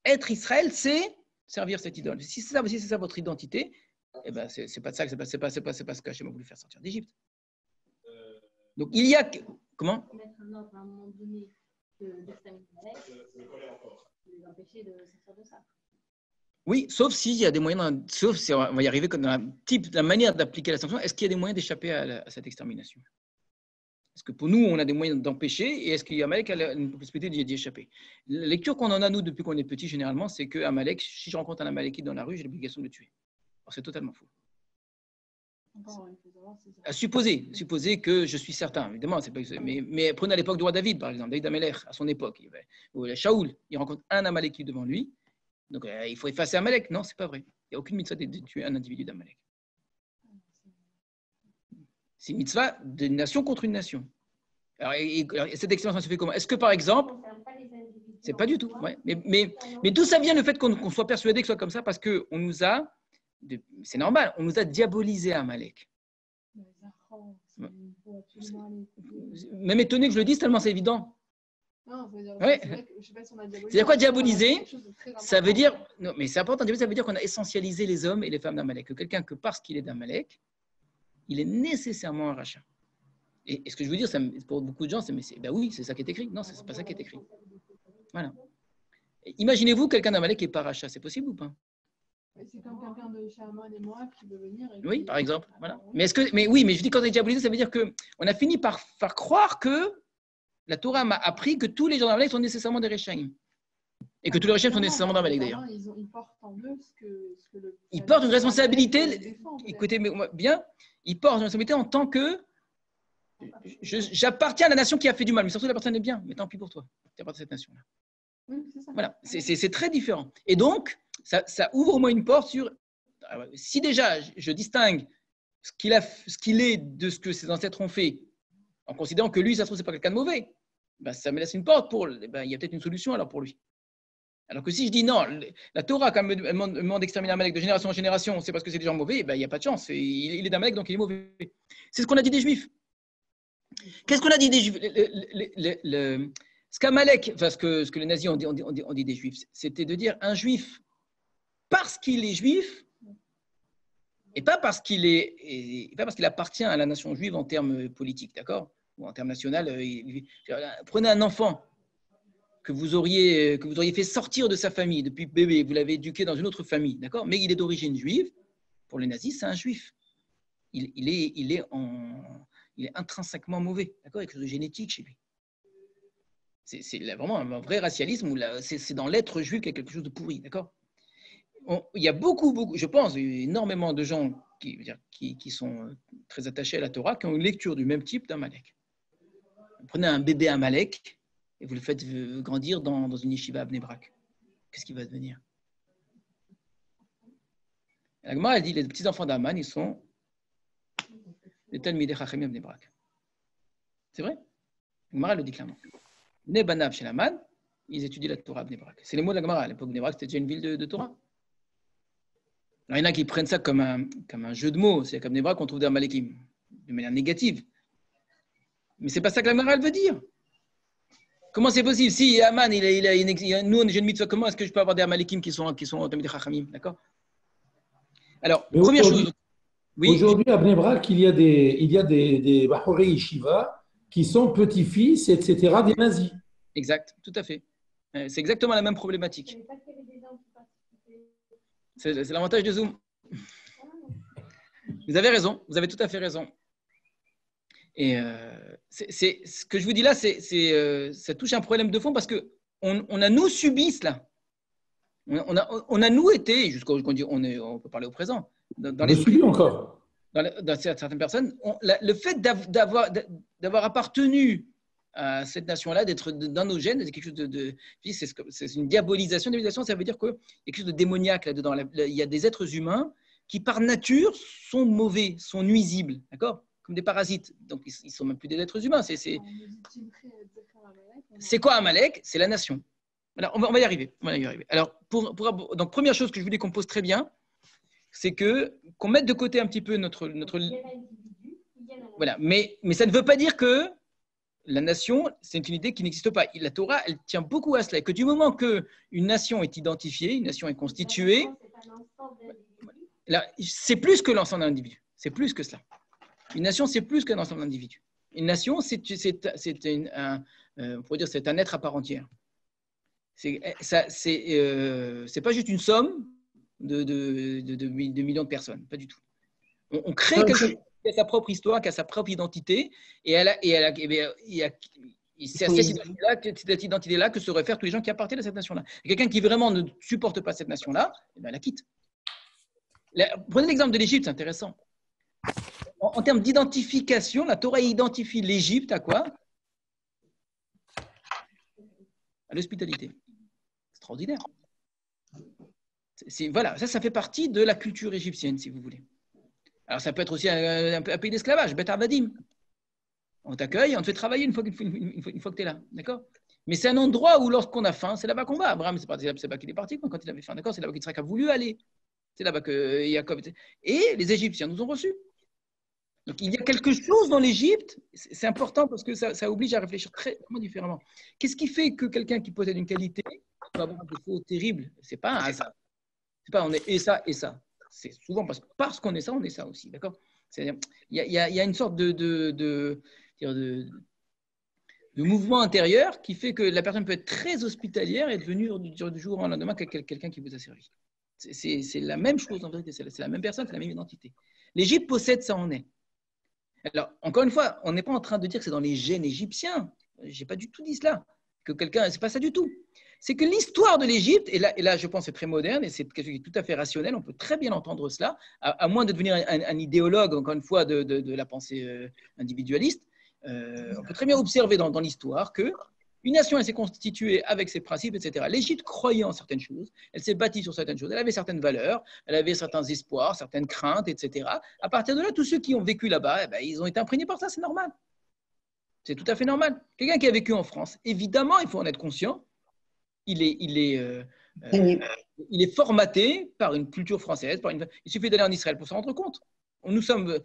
Être Israël, c'est servir cette idole. Si c'est ça votre identité, eh ben c'est pas ça, c'est pas ce qu'Hachem a voulu faire sortir d'Égypte. Donc il y a Comment? Mettre un ordre à un moment donné d'exterminer Amalek, Je le connais encore. de les empêcher de sortir de ça. Oui, sauf s'il y a des moyens, sauf si on va y arriver comme dans la manière d'appliquer la sanction, est-ce qu'il y a des moyens d'échapper à cette extermination? Est-ce que pour nous, on a des moyens d'empêcher et est-ce qu'il y a Amalek a une possibilité d'y échapper? La lecture qu'on en a, nous, depuis qu'on est petit, généralement, c'est que Amalek, si je rencontre un Amalekite dans la rue, j'ai l'obligation de le tuer. Alors, c'est totalement faux. À supposer que je suis certain, évidemment, c'est pas, mais prenez à l'époque du roi David, par exemple, David Amelech, à son époque, ou Shaoul, il rencontre un Amalekite devant lui, donc il faut effacer Amalek. Non, c'est pas vrai. Il n'y a aucune mitzvah de tuer un individu d'Amalek. C'est une mitzvah d'une nation contre une nation. Alors, cette expérience se fait comment? Est-ce que, par exemple, c'est pas du tout, ouais, mais d'où ça vient le fait qu'on soit persuadé que ce soit comme ça? Parce qu'on nous a, c'est normal, on nous a diabolisé Amalek. Même étonné que je le dise, tellement c'est évident. Non, ouais. Je sais pas si on a diabolisé. C'est-à-dire quoi diaboliser? Ça veut dire, non, mais c'est important, ça veut dire qu'on a essentialisé les hommes et les femmes d'Amalek. Que quelqu'un que parce qu'il est d'Amalek, il est nécessairement un rachat. Et ce que je veux dire, ça, pour beaucoup de gens, c'est ben oui, c'est ça qui est écrit. Non, c'est pas ça qui est écrit. Voilà. Imaginez-vous quelqu'un d'Amalek qui est pas rachat, c'est possible ou pas? C'est comme quelqu'un de Shaman et moi qui veut venir. Oui, par exemple. Voilà. Mais je dis quand on est diabolisé, ça veut dire que on a fini par faire croire que la Torah m'a appris que tous les gens d'Amalek sont nécessairement des Réchaïm. Et que tous les Réchaïm sont nécessairement d'Amalek d'ailleurs. Ils portent en eux ce que le. Ils portent une responsabilité. Écoutez, bien, ils portent une responsabilité en tant que j'appartiens à la nation qui a fait du mal, mais surtout j'appartiens des biens. Mais tant pis pour toi, tu appartiens à cette nation-là. Oui, c'est ça. Voilà, c'est très différent. Et donc, ça ouvre au moins une porte sur. Si déjà je distingue ce qu'il est de ce que ses ancêtres ont fait, en considérant que lui, ça se trouve, c'est pas quelqu'un de mauvais, ben, ça me laisse une porte pour. Ben, il y a peut-être une solution alors pour lui. Alors que si je dis non, la Torah, quand elle me demande d'exterminer Amalek de génération en génération, c'est parce que c'est des gens mauvais, ben, il n'y a pas de chance. Il est d'Amalek, donc il est mauvais. C'est ce qu'on a dit des Juifs. Qu'est-ce qu'on a dit des Juifs? Ce qu'Amalek, enfin, ce que les nazis ont dit des Juifs, c'était de dire un Juif, parce qu'il est Juif, et pas parce qu'il appartient à la nation juive en termes politiques, d'accord? Ou en termes national. Prenez un enfant que vous auriez fait sortir de sa famille depuis bébé, vous l'avez éduqué dans une autre famille, d'accord? Mais il est d'origine juive. Pour les nazis, c'est un Juif. Il est intrinsèquement mauvais, d'accord? Il y a quelque chose de génétique chez lui. C'est vraiment un vrai racialisme où c'est dans l'être juif qu'il y a quelque chose de pourri, d'accord? Il y a beaucoup, je pense, énormément de gens qui sont très attachés à la Torah, qui ont une lecture du même type d'Amalek. Prenez un bébé Amalek et vous le faites grandir dans une yeshiva à Bnei Brak. Qu'est-ce qu'il va devenir? La Gemara, elle dit les petits-enfants d'Aman, ils sont les Talmidei Chachamim à Bnei Brak. C'est vrai? La Gemara le dit clairement. Bnei Banav chez Aman, ils étudient la Torah à Bnei Brak. C'est les mots de la Gemara. À l'époque, Bnei Brak, c'était déjà une ville de Torah. Alors, il y en a qui prennent ça comme un jeu de mots. C'est comme Bnei Brak qu'on trouve des Amalekim, de manière négative. Mais c'est pas ça que la Gemara elle veut dire. Comment c'est possible? Si Aman, nous on est une mitzvah, comment est-ce que je peux avoir des Amalekim qui sont Talmidei Chachamim? D'accord? Alors, mais première chose. Oui. Aujourd'hui, à Bnei Brak, il y a des Bahorei Yeshiva qui sont petits-fils, etc., des nazis. Exact, tout à fait. C'est exactement la même problématique. C'est l'avantage de Zoom. Vous avez raison, vous avez tout à fait raison. Et ce que je vous dis là, ça touche un problème de fond parce qu'on a nous subi cela. On a nous été, jusqu'au on peut parler au présent, dans l'esprit encore. Dans certaines personnes, le fait d'avoir appartenu à cette nation-là, d'être dans nos gènes, c'est quelque chose c'est une diabolisation. Diabolisation, ça veut dire qu'il y a quelque chose de démoniaque là-dedans. Il y a des êtres humains qui, par nature, sont mauvais, sont nuisibles, d'accord? Comme des parasites. Donc, ils ne sont même plus des êtres humains. C'est quoi Amalek? C'est la nation. Alors, on va y arriver. Alors, donc, première chose que je voulais qu'on pose très bien, c'est qu'on mette de côté un petit peu notre voilà. Mais ça ne veut pas dire que la nation, c'est une idée qui n'existe pas. La Torah, elle tient beaucoup à cela. Et que du moment qu'une nation est identifiée, une nation est constituée, c'est plus que l'ensemble d'individus. C'est plus que cela. Une nation, c'est plus qu'un ensemble d'individus. Une nation, c'est on pourrait dire, c'est un être à part entière. C'est pas juste une somme de millions de personnes, pas du tout. On crée quelque chose qui a sa propre histoire, qui a sa propre identité, et c'est à cette identité-là que se réfèrent tous les gens qui appartiennent à cette nation-là. Quelqu'un qui vraiment ne supporte pas cette nation-là, eh ben, la quitte. Prenez l'exemple de l'Égypte, c'est intéressant. En termes d'identification, la Torah identifie l'Égypte à quoi? À l'hospitalité. Extraordinaire. Voilà, ça fait partie de la culture égyptienne, si vous voulez. Alors, ça peut être aussi un pays d'esclavage, Bet Avadim. On t'accueille, on te fait travailler une fois que tu es là, d'accord? Mais c'est un endroit où, lorsqu'on a faim, c'est là-bas qu'on va. Abraham, c'est pas qu'il est parti quand il avait faim, d'accord? C'est là-bas qu'Israël a voulu aller. C'est là-bas que Jacob était. Et les Égyptiens nous ont reçus. Donc, il y a quelque chose dans l'Égypte, c'est important parce que ça oblige à réfléchir très différemment. Qu'est-ce qui fait que quelqu'un qui possède une qualité peut avoir un défaut terrible? C'est pas un hasard. C'est pas on est et ça et ça. C'est souvent parce qu'on est ça, on est ça aussi, d'accord? Il y a une sorte de mouvement intérieur qui fait que la personne peut être très hospitalière et devenir du jour au lendemain quelqu'un qui vous a servi. C'est la même chose en vérité, c'est la même personne, c'est la même identité. L'Égypte possède ça en est. Alors, encore une fois, on n'est pas en train de dire que c'est dans les gènes égyptiens. Je n'ai pas du tout dit cela. Que quelqu'un, c'est pas ça du tout. C'est que l'histoire de l'Égypte, et là, je pense, c'est très moderne et c'est quelque chose qui est tout à fait rationnel. On peut très bien entendre cela, à moins de devenir un idéologue, encore une fois, de la pensée individualiste. On peut très bien observer dans l'histoire que une nation, elle s'est constituée avec ses principes, etc. L'Égypte croyait en certaines choses, elle s'est bâtie sur certaines choses, elle avait certaines valeurs, elle avait certains espoirs, certaines craintes, etc. À partir de là, tous ceux qui ont vécu là-bas, eh ben, ils ont été imprégnés par ça, c'est normal. C'est tout à fait normal. Quelqu'un qui a vécu en France, évidemment, il faut en être conscient, il est formaté par une culture française. Il suffit d'aller en Israël pour s'en rendre compte. Nous sommes,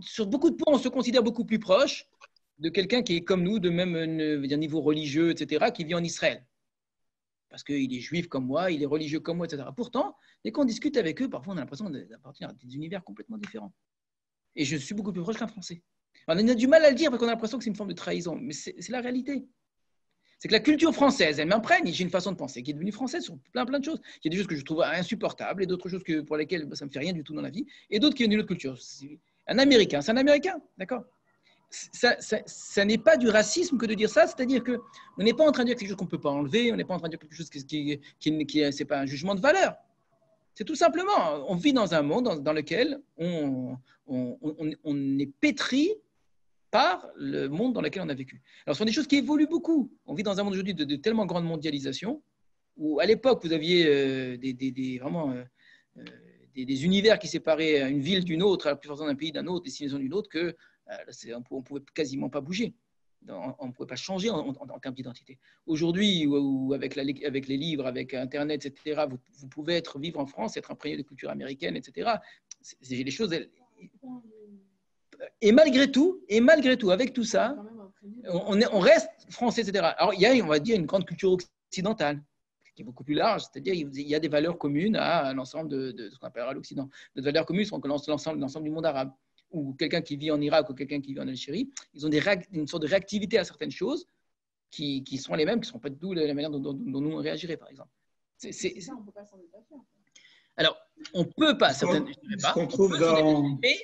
sur beaucoup de points, on se considère beaucoup plus proche de quelqu'un qui est comme nous, de même niveau religieux, etc., qui vit en Israël. Parce qu'il est juif comme moi, il est religieux comme moi, etc. Pourtant, dès qu'on discute avec eux, parfois on a l'impression d'appartenir à des univers complètement différents. Et je suis beaucoup plus proche qu'un Français. On a du mal à le dire parce qu'on a l'impression que c'est une forme de trahison, mais c'est la réalité. C'est que la culture française, elle m'imprègne. J'ai une façon de penser qui est devenue française sur plein de choses. Il y a des choses que je trouve insupportables et d'autres choses pour lesquelles ça ne me fait rien du tout dans la vie, et d'autres qui viennent d'une autre culture. Un Américain, c'est un Américain, d'accord? Ça n'est pas du racisme que de dire ça, c'est-à-dire qu'on n'est pas en train de dire quelque chose qu'on ne peut pas enlever, on n'est pas en train de dire quelque chose qui c'est pas un jugement de valeur. C'est tout simplement, on vit dans un monde dans lequel on est pétri par le monde dans lequel on a vécu. Alors, ce sont des choses qui évoluent beaucoup. On vit dans un monde aujourd'hui de tellement grande mondialisation, où à l'époque, vous aviez des univers qui séparaient une ville d'une autre, la plupart d'un pays d'un autre, des civilisations d'une autre, que on ne pouvait quasiment pas bouger. On ne pouvait pas changer en termes d'identité. Aujourd'hui, avec les livres, avec Internet, etc., vous pouvez vivre en France, être imprégné de culture américaine, etc. Les choses... Et malgré tout, avec tout ça, on reste français, etc. Alors, il y a, on va dire, une grande culture occidentale, qui est beaucoup plus large, c'est-à-dire il y a des valeurs communes à l'ensemble de ce qu'on appellera l'Occident. Nos valeurs communes sont l'ensemble du monde arabe, ou quelqu'un qui vit en Irak ou quelqu'un qui vit en Algérie, ils ont une sorte de réactivité à certaines choses qui sont les mêmes, qui ne sont pas du tout la manière dont nous on réagirait, par exemple. Ça, on ne peut pas s'en détacher. Alors, on ne peut pas, certainement, ce qu'on trouve dans... mais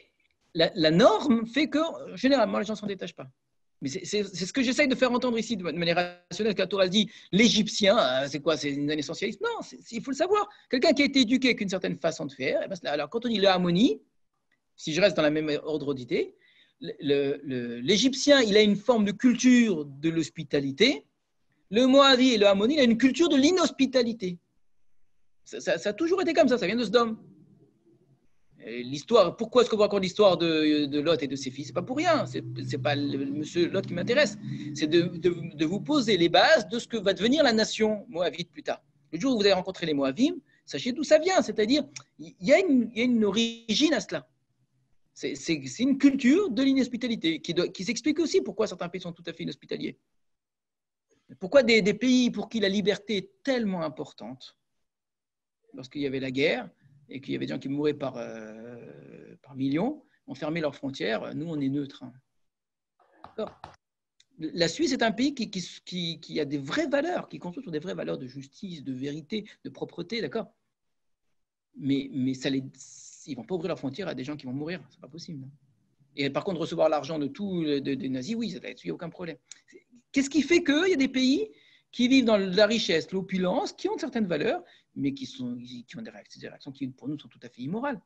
la norme fait que, généralement, les gens ne s'en détachent pas. Mais c'est ce que j'essaye de faire entendre ici de manière rationnelle. Quand la Torah dit l'Égyptien, c'est quoi? C'est un essentialiste? Non, il faut le savoir. Quelqu'un qui a été éduqué avec une certaine façon de faire, et ben, alors quand on dit le harmonie, si je reste dans la même ordre d'idée, l'Égyptien, il a une forme de culture de l'hospitalité. Le Moavi et le harmonie, il a une culture de l'inhospitalité. Ça a toujours été comme ça vient de Sodome. L'histoire, pourquoi est-ce qu'on raconte l'histoire de Lot et de ses fils? C'est pas pour rien, c'est pas le monsieur Lot qui m'intéresse, c'est de vous poser les bases de ce que va devenir la nation moabite plus tard. Le jour où vous allez rencontrer les Moabim, sachez d'où ça vient, c'est-à-dire il y a une origine à cela. C'est une culture de l'inhospitalité qui s'explique aussi pourquoi certains pays sont tout à fait inhospitaliers. Pourquoi des pays pour qui la liberté est tellement importante, lorsqu'il y avait la guerre, et qu'il y avait des gens qui mouraient par millions, ont fermé leurs frontières. Nous, on est neutres. La Suisse est un pays qui a des vraies valeurs, qui construit sur des vraies valeurs de justice, de vérité, de propreté, d'accord. Mais ils ne vont pas ouvrir leurs frontières à des gens qui vont mourir, c'est pas possible. Et par contre, recevoir l'argent de tous des nazis, oui, ça là-dessus, il n'y a aucun problème. Qu'est-ce qui fait qu'il y a des pays qui vivent dans la richesse, l'opulence, qui ont certaines valeurs, mais qui ont des réactions qui, pour nous, sont tout à fait immorales.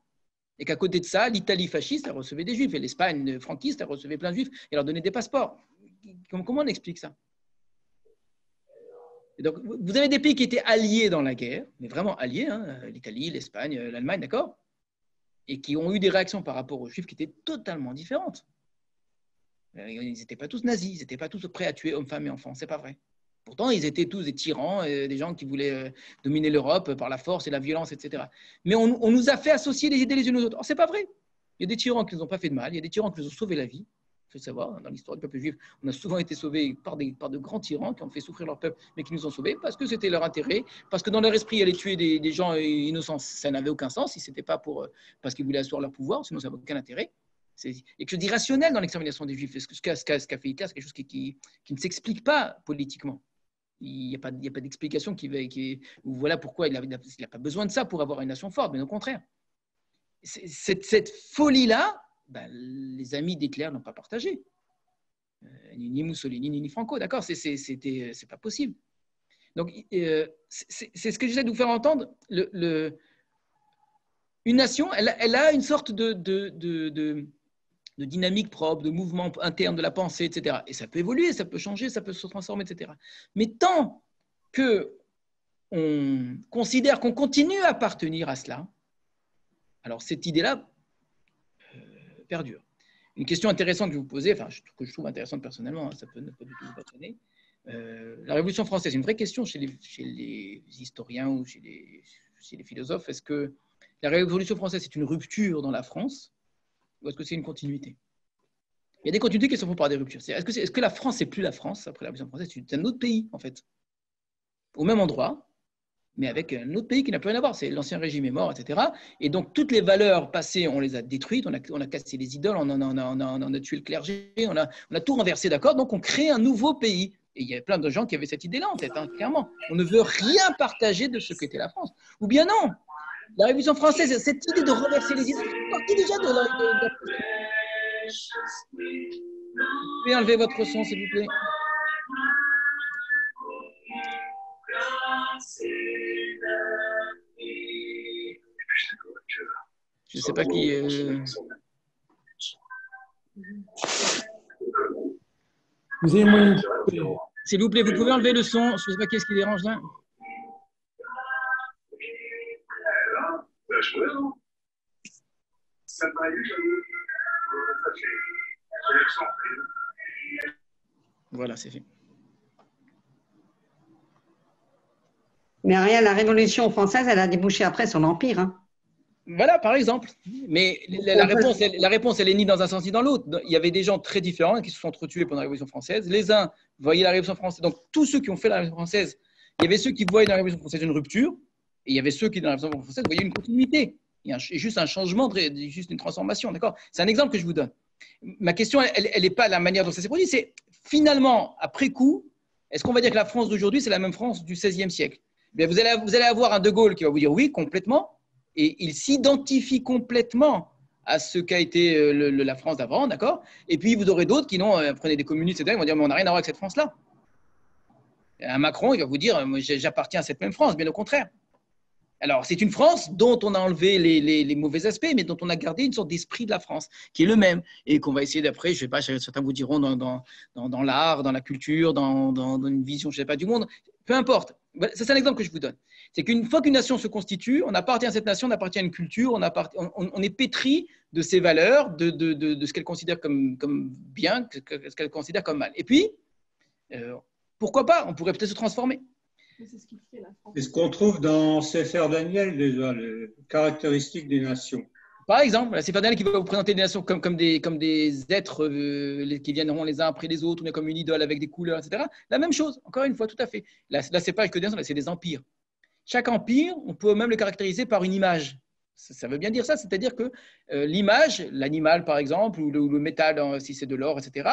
Et qu'à côté de ça, l'Italie fasciste, elle recevait des juifs, et l'Espagne franquiste, elle recevait plein de juifs, et leur donnait des passeports. Comment on explique ça? Et donc, vous avez des pays qui étaient alliés dans la guerre, mais vraiment alliés, hein, l'Italie, l'Espagne, l'Allemagne, d'accord, et qui ont eu des réactions par rapport aux juifs qui étaient totalement différentes. Ils n'étaient pas tous nazis, ils n'étaient pas tous prêts à tuer hommes, femmes et enfants, c'est pas vrai. Pourtant, ils étaient tous des tyrans, des gens qui voulaient dominer l'Europe par la force et la violence, etc. Mais on nous a fait associer les idées les unes aux autres. Or, c'est pas vrai. Il y a des tyrans qui ne nous ont pas fait de mal, il y a des tyrans qui nous ont sauvé la vie. Il faut savoir, dans l'histoire du peuple juif, on a souvent été sauvés par de grands tyrans qui ont fait souffrir leur peuple, mais qui nous ont sauvés parce que c'était leur intérêt, parce que dans leur esprit, aller tuer des gens innocents, ça n'avait aucun sens, si ce n'était pas parce qu'ils voulaient asseoir leur pouvoir, sinon ça n'avait aucun intérêt. Il y a quelque chose d'irrationnel dans l'extermination des juifs. Ce qu'a fait Hitler, c'est quelque chose qui ne s'explique pas politiquement. Il n'y a pas d'explication voilà pourquoi il n'a pas besoin de ça pour avoir une nation forte, mais au contraire. Cette folie-là, les amis d'Hitler n'ont pas partagé. Ni Mussolini, ni Franco, d'accord, c'est pas possible. Donc, c'est ce que j'essaie de vous faire entendre. Une nation, elle a une sorte de dynamique propre, de mouvement interne de la pensée, etc. Et ça peut évoluer, ça peut changer, ça peut se transformer, etc. Mais tant qu'on considère qu'on continue à appartenir à cela, alors cette idée-là perdure. Une question intéressante que je vous posez, que je trouve intéressante personnellement, ça peut ne pas du tout vous passionner. La Révolution française, c'est une vraie question chez les historiens ou chez les philosophes. Est-ce que la Révolution française, c'est une rupture dans la France ou est-ce que c'est une continuité? Il y a des continuités qui se font par des ruptures. Est-ce que la France n'est plus la France après la Révolution française? C'est un autre pays, en fait. Au même endroit, mais avec un autre pays qui n'a plus rien à voir. C'est l'ancien régime est mort, etc. Et donc, toutes les valeurs passées, on les a détruites, on a cassé les idoles, on a tué le clergé, on a tout renversé, d'accord? Donc, on crée un nouveau pays. Et il y avait plein de gens qui avaient cette idée-là en tête, hein, clairement. On ne veut rien partager de ce qu'était la France. Ou bien non. La Révolution française, cette idée de renverser les idoles, c'est partie déjà de la... Vous pouvez enlever votre son, s'il vous plaît. Je ne sais pas qui... Vous avez moyen de... S'il vous plaît, vous pouvez enlever le son. Je ne sais pas qu'est-ce qui dérange là. Voilà, c'est fait. Mais rien, la Révolution française, elle a débouché après sur l'Empire. Hein. Voilà, par exemple. Mais la réponse, elle est ni dans un sens ni dans l'autre. Il y avait des gens très différents qui se sont entretués pendant la Révolution française. Les uns voyaient la Révolution française. Donc, tous ceux qui ont fait la Révolution française, il y avait ceux qui voyaient dans la Révolution française une rupture, et il y avait ceux qui, dans la Révolution française, voyaient une continuité. Il y a juste un changement, juste une transformation. D'accord ? C'est un exemple que je vous donne. Ma question, elle n'est pas la manière dont ça s'est produit. C'est finalement, après coup, est-ce qu'on va dire que la France d'aujourd'hui, c'est la même France du XVIe siècle ? Bien, vous allez avoir un De Gaulle qui va vous dire oui, complètement. Et il s'identifie complètement à ce qu'a été la France d'avant, d'accord? Et puis, vous aurez d'autres qui prenez des communistes, etc., ils vont dire, mais on n'a rien à voir avec cette France-là. Un Macron, il va vous dire, moi, j'appartiens à cette même France, bien au contraire. Alors, c'est une France dont on a enlevé les mauvais aspects, mais dont on a gardé une sorte d'esprit de la France, qui est le même, et qu'on va essayer d'après, je ne sais pas, certains vous diront dans l'art, dans la culture, dans une vision, je ne sais pas, du monde, peu importe. C'est un exemple que je vous donne. C'est qu'une fois qu'une nation se constitue, on appartient à cette nation, on appartient à une culture, on est pétri de ses valeurs, de ce qu'elle considère comme bien, ce qu'elle considère comme mal. Et puis, pourquoi pas, on pourrait peut-être se transformer. C'est ce qui fait la France. C'est ce qu'on trouve dans Sefer Daniel déjà, les caractéristiques des nations. Par exemple, c'est Daniel qui va vous présenter des nations comme des êtres qui viendront les uns après les autres, comme une idole avec des couleurs, etc. La même chose, encore une fois, tout à fait. Là c'est pas que des nations, c'est des empires. Chaque empire, on peut même le caractériser par une image. Ça veut bien dire ça, c'est-à-dire que l'image, l'animal par exemple, ou le métal si c'est de l'or, etc.,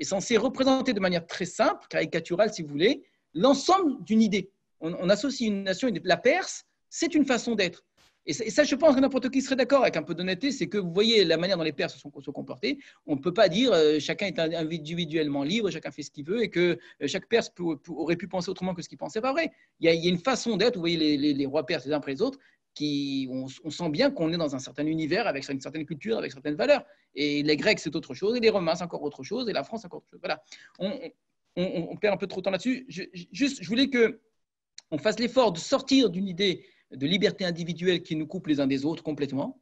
est censé représenter de manière très simple, caricaturale si vous voulez, l'ensemble d'une idée. On associe une nation, la Perse, c'est une façon d'être. Et ça, je pense que n'importe qui serait d'accord avec un peu d'honnêteté, c'est que vous voyez la manière dont les Perses se comportaient. On ne peut pas dire chacun est individuellement libre, chacun fait ce qu'il veut et que chaque Perse aurait pu penser autrement que ce qu'il pensait. Pas vrai. Il y a une façon d'être. Vous voyez les rois perses les uns après les autres. On sent bien qu'on est dans un certain univers avec une certaine culture, avec certaines valeurs. Et les Grecs, c'est autre chose, et les Romains, c'est encore autre chose, et la France, c'est encore autre chose. Voilà. On perd un peu trop de temps là-dessus. Je voulais qu'on fasse l'effort de sortir d'une idée de liberté individuelle qui nous coupe les uns des autres complètement,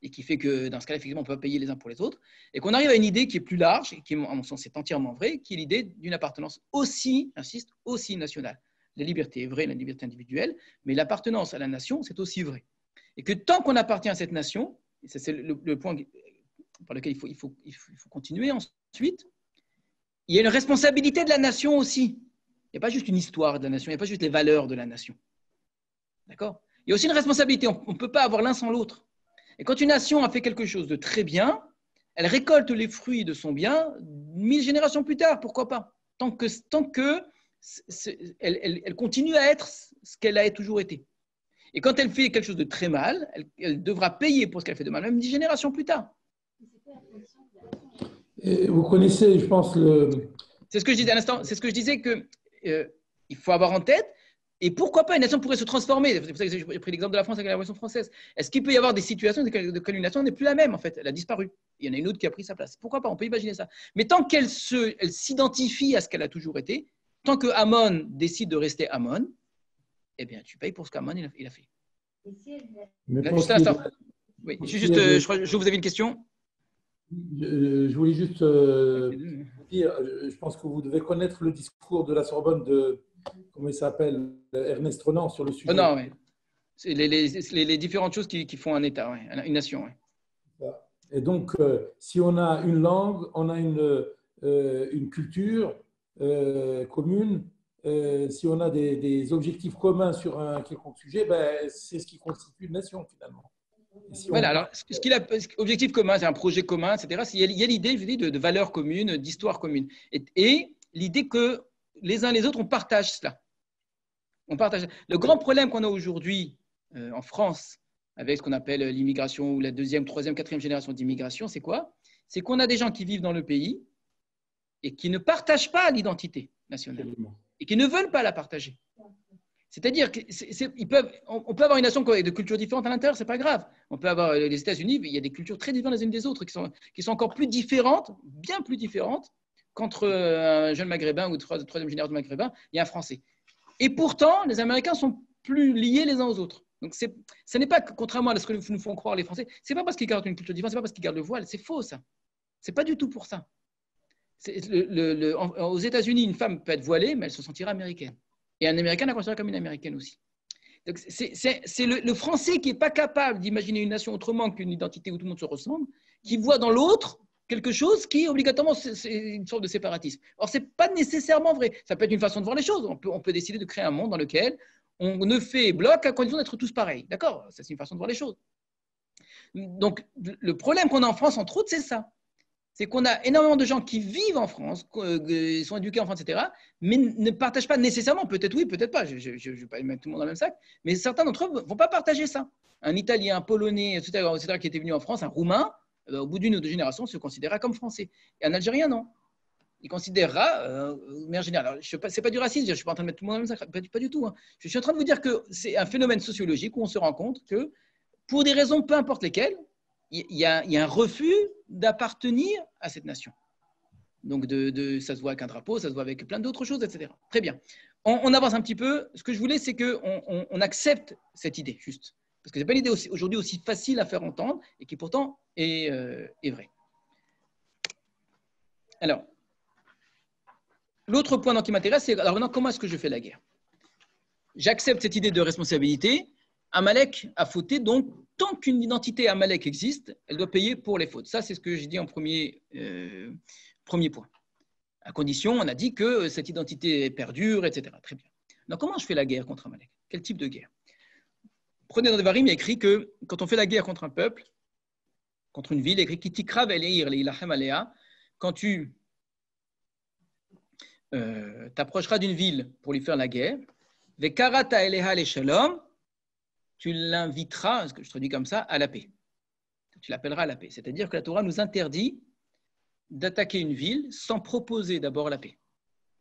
et qui fait que, dans ce cas-là, effectivement, on ne peut pas payer les uns pour les autres, et qu'on arrive à une idée qui est plus large, et qui, à mon sens, est entièrement vraie, qui est l'idée d'une appartenance aussi, j'insiste, aussi nationale. La liberté est vraie, la liberté individuelle, mais l'appartenance à la nation, c'est aussi vrai. Et que tant qu'on appartient à cette nation, et c'est le point par lequel il faut continuer ensuite, il y a une responsabilité de la nation aussi. Il n'y a pas juste une histoire de la nation, il n'y a pas juste les valeurs de la nation. D'accord ? Il y a aussi une responsabilité, on ne peut pas avoir l'un sans l'autre. Et quand une nation a fait quelque chose de très bien, elle récolte les fruits de son bien 1000 générations plus tard, pourquoi pas ? Tant que elle continue à être ce qu'elle a toujours été. Et quand elle fait quelque chose de très mal, elle devra payer pour ce qu'elle fait de mal, même 10 générations plus tard. Et vous connaissez, je pense, C'est ce que je disais à l'instant, c'est ce que je disais qu'il faut avoir en tête. Et pourquoi pas une nation pourrait se transformer? C'est pour ça que j'ai pris l'exemple de la France avec la Révolution française. Est-ce qu'il peut y avoir des situations dans lesquelles une nation n'est plus la même, en fait? Elle a disparu. Il y en a une autre qui a pris sa place. Pourquoi pas? On peut imaginer ça. Mais tant qu'elle s'identifie à ce qu'elle a toujours été, tant que Amon décide de rester Amon, eh bien, tu payes pour ce qu'Amon il a fait. Juste un instant. Oui, je crois que vous avez une question? Je voulais juste dire, je pense que vous devez connaître le discours de la Sorbonne de, comment il s'appelle, Ernest Renan sur le sujet. Non, oui. C'est les différentes choses qui font un État, ouais, une nation. Ouais. Et donc, si on a une langue, on a une culture commune, si on a des objectifs communs sur un quelconque sujet, ben, c'est ce qui constitue une nation finalement. Voilà, alors, objectif commun, c'est un projet commun, etc. Il y a l'idée, je dis, de valeurs communes, d'histoire commune. Et l'idée que les uns les autres, on partage cela. On partage. Le grand problème qu'on a aujourd'hui en France, avec ce qu'on appelle l'immigration ou la deuxième, troisième, quatrième génération d'immigration, c'est quoi? C'est qu'on a des gens qui vivent dans le pays et qui ne partagent pas l'identité nationale et qui ne veulent pas la partager. C'est-à-dire qu'on peut avoir une nation avec de cultures différentes à l'intérieur, c'est pas grave. On peut avoir les États-Unis, il y a des cultures très différentes les unes des autres qui sont encore plus différentes, bien plus différentes qu'entre un jeune maghrébin ou troisième génération de maghrébin et un Français. Et pourtant, les Américains sont plus liés les uns aux autres. Donc, ce n'est pas, contrairement à ce que nous font croire les Français, c'est pas parce qu'ils gardent une culture différente, c'est pas parce qu'ils gardent le voile, c'est faux ça. C'est pas du tout pour ça. Aux États-Unis, une femme peut être voilée, mais elle se sentira américaine. Et un Américain la considère comme une Américaine aussi. Donc, c'est le Français qui n'est pas capable d'imaginer une nation autrement qu'une identité où tout le monde se ressemble, qui voit dans l'autre quelque chose qui, obligatoirement, c'est une sorte de séparatisme. Or, ce n'est pas nécessairement vrai. Ça peut être une façon de voir les choses. On peut décider de créer un monde dans lequel on ne fait bloc à condition d'être tous pareils. D'accord? Ça, c'est une façon de voir les choses. Donc, le problème qu'on a en France, entre autres, c'est ça. C'est qu'on a énormément de gens qui vivent en France, qui sont éduqués en France, etc., mais ne partagent pas nécessairement, peut-être oui, peut-être pas, je ne vais pas mettre tout le monde dans le même sac, mais certains d'entre eux ne vont pas partager ça. Un Italien, un Polonais, etc., qui était venu en France, un Roumain, au bout d'une ou deux générations, se considérera comme Français. Et un Algérien, non. Il considérera, de manière générale, ce n'est pas du racisme, je ne suis pas en train de mettre tout le monde dans le même sac, pas du tout. Hein. Je suis en train de vous dire que c'est un phénomène sociologique où on se rend compte que, pour des raisons peu importe lesquelles, il y a un refus d'appartenir à cette nation. Donc, ça se voit avec un drapeau, ça se voit avec plein d'autres choses, etc. Très bien. On avance un petit peu. Ce que je voulais, c'est qu'on accepte cette idée, juste. Parce que ce n'est pas une idée aujourd'hui aussi facile à faire entendre et qui pourtant est vraie. Alors, l'autre point qui m'intéresse, c'est alors maintenant, comment est-ce que je fais la guerre? J'accepte cette idée de responsabilité. Amalek a fauté, donc tant qu'une identité Amalek existe, elle doit payer pour les fautes. Ça, c'est ce que j'ai dit en premier point. À condition, on a dit que cette identité perdure, etc. Très bien. Donc, comment je fais la guerre contre Amalek? Quel type de guerre? Prenez dans Devarim, il y a écrit que quand on fait la guerre contre un peuple, contre une ville, il y a écrit Kitikra ve'leir leilachem alea, quand tu t'approcheras d'une ville pour lui faire la guerre, Vekarata eleha le shalom, tu l'inviteras, ce que je traduis comme ça, à la paix. Tu l'appelleras à la paix. C'est-à-dire que la Torah nous interdit d'attaquer une ville sans proposer d'abord la paix.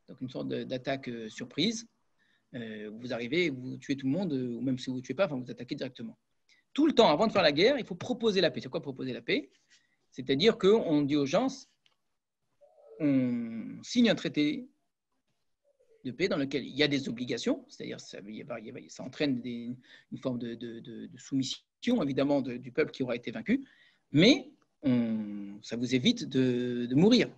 Donc une sorte d'attaque surprise. Vous arrivez, vous tuez tout le monde, ou même si vous ne tuez pas, enfin, vous attaquez directement. Tout le temps, avant de faire la guerre, il faut proposer la paix. C'est quoi proposer la paix? C'est-à-dire qu'on dit aux gens, on signe un traité de paix dans lequel il y a des obligations, c'est-à-dire ça entraîne une forme de soumission, évidemment, du peuple qui aura été vaincu, mais ça vous évite de mourir.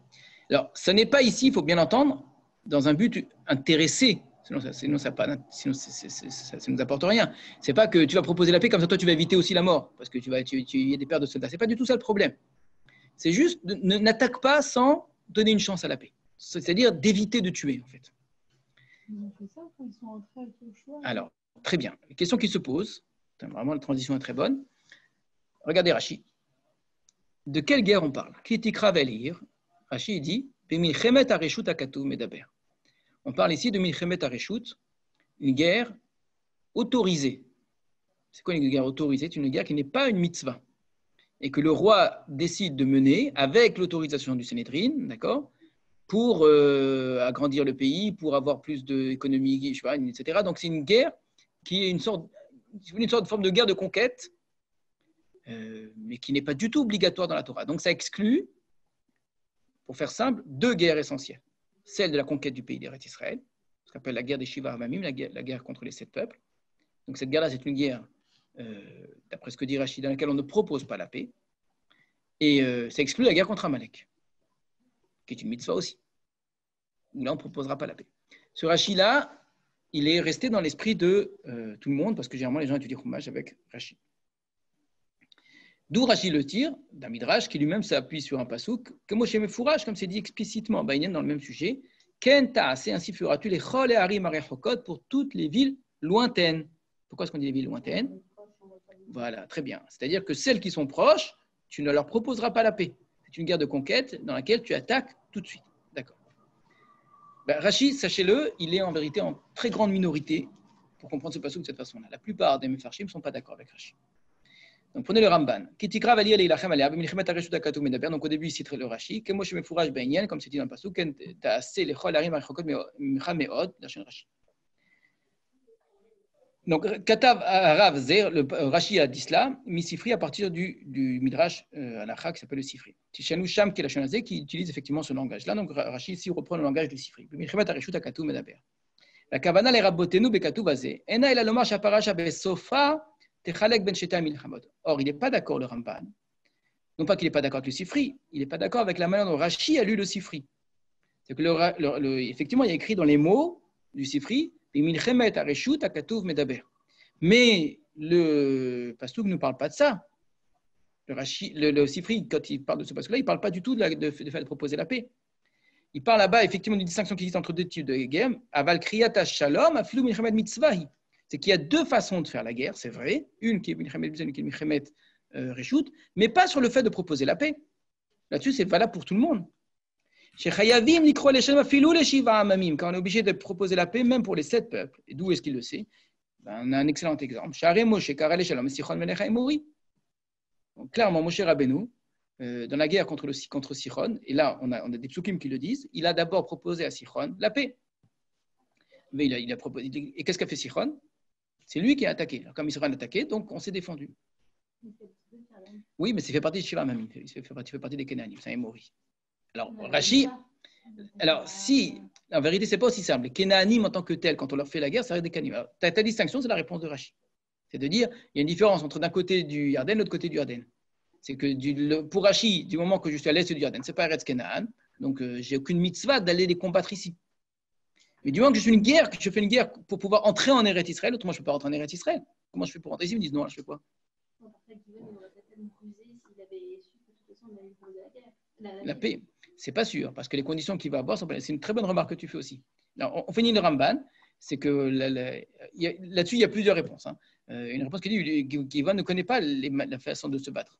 Alors, ce n'est pas ici, il faut bien l'entendre, dans un but intéressé, sinon ça ne nous apporte rien. Ce n'est pas que tu vas proposer la paix, comme ça toi tu vas éviter aussi la mort, parce que il y a des pertes de soldats. Ce n'est pas du tout ça le problème. C'est juste, n'attaque pas sans donner une chance à la paix. C'est-à-dire d'éviter de tuer, en fait. Alors, très bien. La question qui se pose, vraiment la transition est très bonne. Regardez Rashi. De quelle guerre on parle? Kritikra velir. Rashi dit Bemilchemet areshut akatu medaber. On parle ici de Milchemet areshut, une guerre autorisée. C'est quoi une guerre autorisée? C'est une guerre qui n'est pas une mitzvah et que le roi décide de mener avec l'autorisation du Sanhédrin, d'accord, pour agrandir le pays, pour avoir plus d'économie, etc. Donc c'est une guerre qui est une sorte de forme de guerre de conquête, mais qui n'est pas du tout obligatoire dans la Torah. Donc ça exclut, pour faire simple, deux guerres essentielles. Celle de la conquête du pays d'Eretz Israël, ce qu'on appelle la guerre des Shiva Hamamim, la guerre contre les 7 peuples. Donc cette guerre-là, c'est une guerre, d'après ce que dit Rashi, dans laquelle on ne propose pas la paix. Et ça exclut la guerre contre Amalek, qui est une mitzvah aussi. Là, on ne proposera pas la paix. Ce Rashi-là, il est resté dans l'esprit de tout le monde, parce que généralement, les gens étudient Chumash avec Rashi. D'où Rashi le tire, d'un Midrash, qui lui-même s'appuie sur un pasouk, que Moshe Mefourach, comme c'est dit explicitement, dans le même sujet, Ken ta'ase, ainsi feras-tu les chol et harim arechokot pour toutes les villes lointaines. Pourquoi est-ce qu'on dit les villes lointaines? Voilà, très bien. C'est-à-dire que celles qui sont proches, tu ne leur proposeras pas la paix. C'est une guerre de conquête dans laquelle tu attaques tout de suite. D'accord. Rashi, sachez-le, il est en vérité en très grande minorité pour comprendre ce pasouk de cette façon-là. La plupart des Mefarshim ne sont pas d'accord avec Rashi. Donc prenez le Ramban. Donc au début, il cite le Rashi. Comme c'est dit dans le pasouk, donc Katav Rav Zer, le Rashi a dit cela, Misifri à partir du Midrash Halacha qui s'appelle le Sifri. Tishanou Sham qui est la Shonazé qui utilise effectivement ce langage-là. Donc Rashi ici reprend le langage du Sifri. La Kavana les Rabbotenu Bekatu Vazé. Ena ela lomar shaparasha besofa. Or, il n'est pas d'accord, le Ramban. Non pas qu'il n'est pas d'accord avec le Sifri, il n'est pas d'accord avec la manière dont Rashi a lu le Sifri. C'est que effectivement, il y a écrit dans les mots du Sifri, mais le Pastouk ne parle pas de ça. Le Sifri, quand il parle de ce Pastouk-là, il ne parle pas du tout de faire de proposer la paix. Il parle là-bas effectivement d'une distinction qui existe entre deux types de guerre. Aval kriyat shalom, aflu milchemet mitzvahi. C'est qu'il y a deux façons de faire la guerre, c'est vrai, une qui est Milchemet B'Zon, une qui est Milchemet Reshut, mais pas sur le fait de proposer la paix. Là-dessus, c'est valable pour tout le monde. Quand on est obligé de proposer la paix, même pour les 7 peuples, et d'où est-ce qu'il le sait? On a un excellent exemple. Donc, clairement, Moshe Rabbeinu, dans la guerre contre Sichon, et là, on a des psukim qui le disent, il a d'abord proposé à Sichon la paix. Mais il a proposé, et qu'est-ce qu'a fait Sichon? C'est lui qui a attaqué. Alors, comme Israël a attaqué, donc on s'est défendu. Oui, mais ça fait partie de Shiva Hamamim, ça fait partie des Kenanim, c'est un Émori. Alors, Rashi, alors si, en vérité, c'est pas aussi simple. Les Kenanim en tant que tels, quand on leur fait la guerre, ça reste des Kenanim. Ta distinction, c'est la réponse de Rashi. C'est de dire, il y a une différence entre d'un côté du Yarden et l'autre côté du Yarden. C'est que pour Rashi, du moment que je suis à l'est du Yarden, c'est pas Eretz Kenaan, donc j'ai aucune mitzvah d'aller les combattre ici. Mais du moment que je fais une guerre pour pouvoir entrer en Eretz Israël, autrement je ne peux pas rentrer en Eretz Israël. Comment je fais pour rentrer ici? Ils me disent non, là, je fais quoi? La paix, c'est pas sûr, parce que les conditions qu'il va avoir, c'est une très bonne remarque que tu fais aussi. Alors, on finit le Ramban, c'est que là-dessus, il y a plusieurs réponses. Une réponse qui dit qu'Ivan ne connaît pas la façon de se battre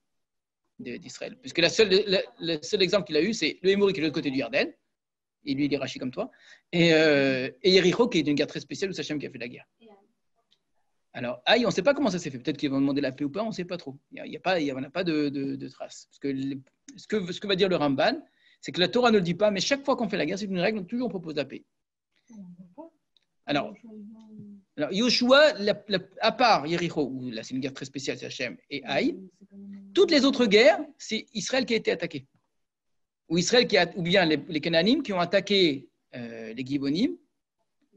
d'Israël, puisque le seul exemple qu'il a eu, c'est le Émori qui est de l'autre côté du Yarden. Et lui, il est Rachi comme toi. Et Yericho, qui est une guerre très spéciale où c'est Hachem qui a fait la guerre. Alors, Aïe, on ne sait pas comment ça s'est fait. Peut-être qu'ils vont demander la paix ou pas, on ne sait pas trop. Il n'y a pas de traces. Parce que ce que va dire le Ramban, c'est que la Torah ne le dit pas, mais chaque fois qu'on fait la guerre, c'est une règle, toujours on propose la paix. Alors Yoshua, à part Yericho, où là c'est une guerre très spéciale, c'est Hachem, et Aïe, toutes les autres guerres, c'est Israël qui a été attaqué. Ou Israël ou bien les Cananim qui ont attaqué les Gibonim.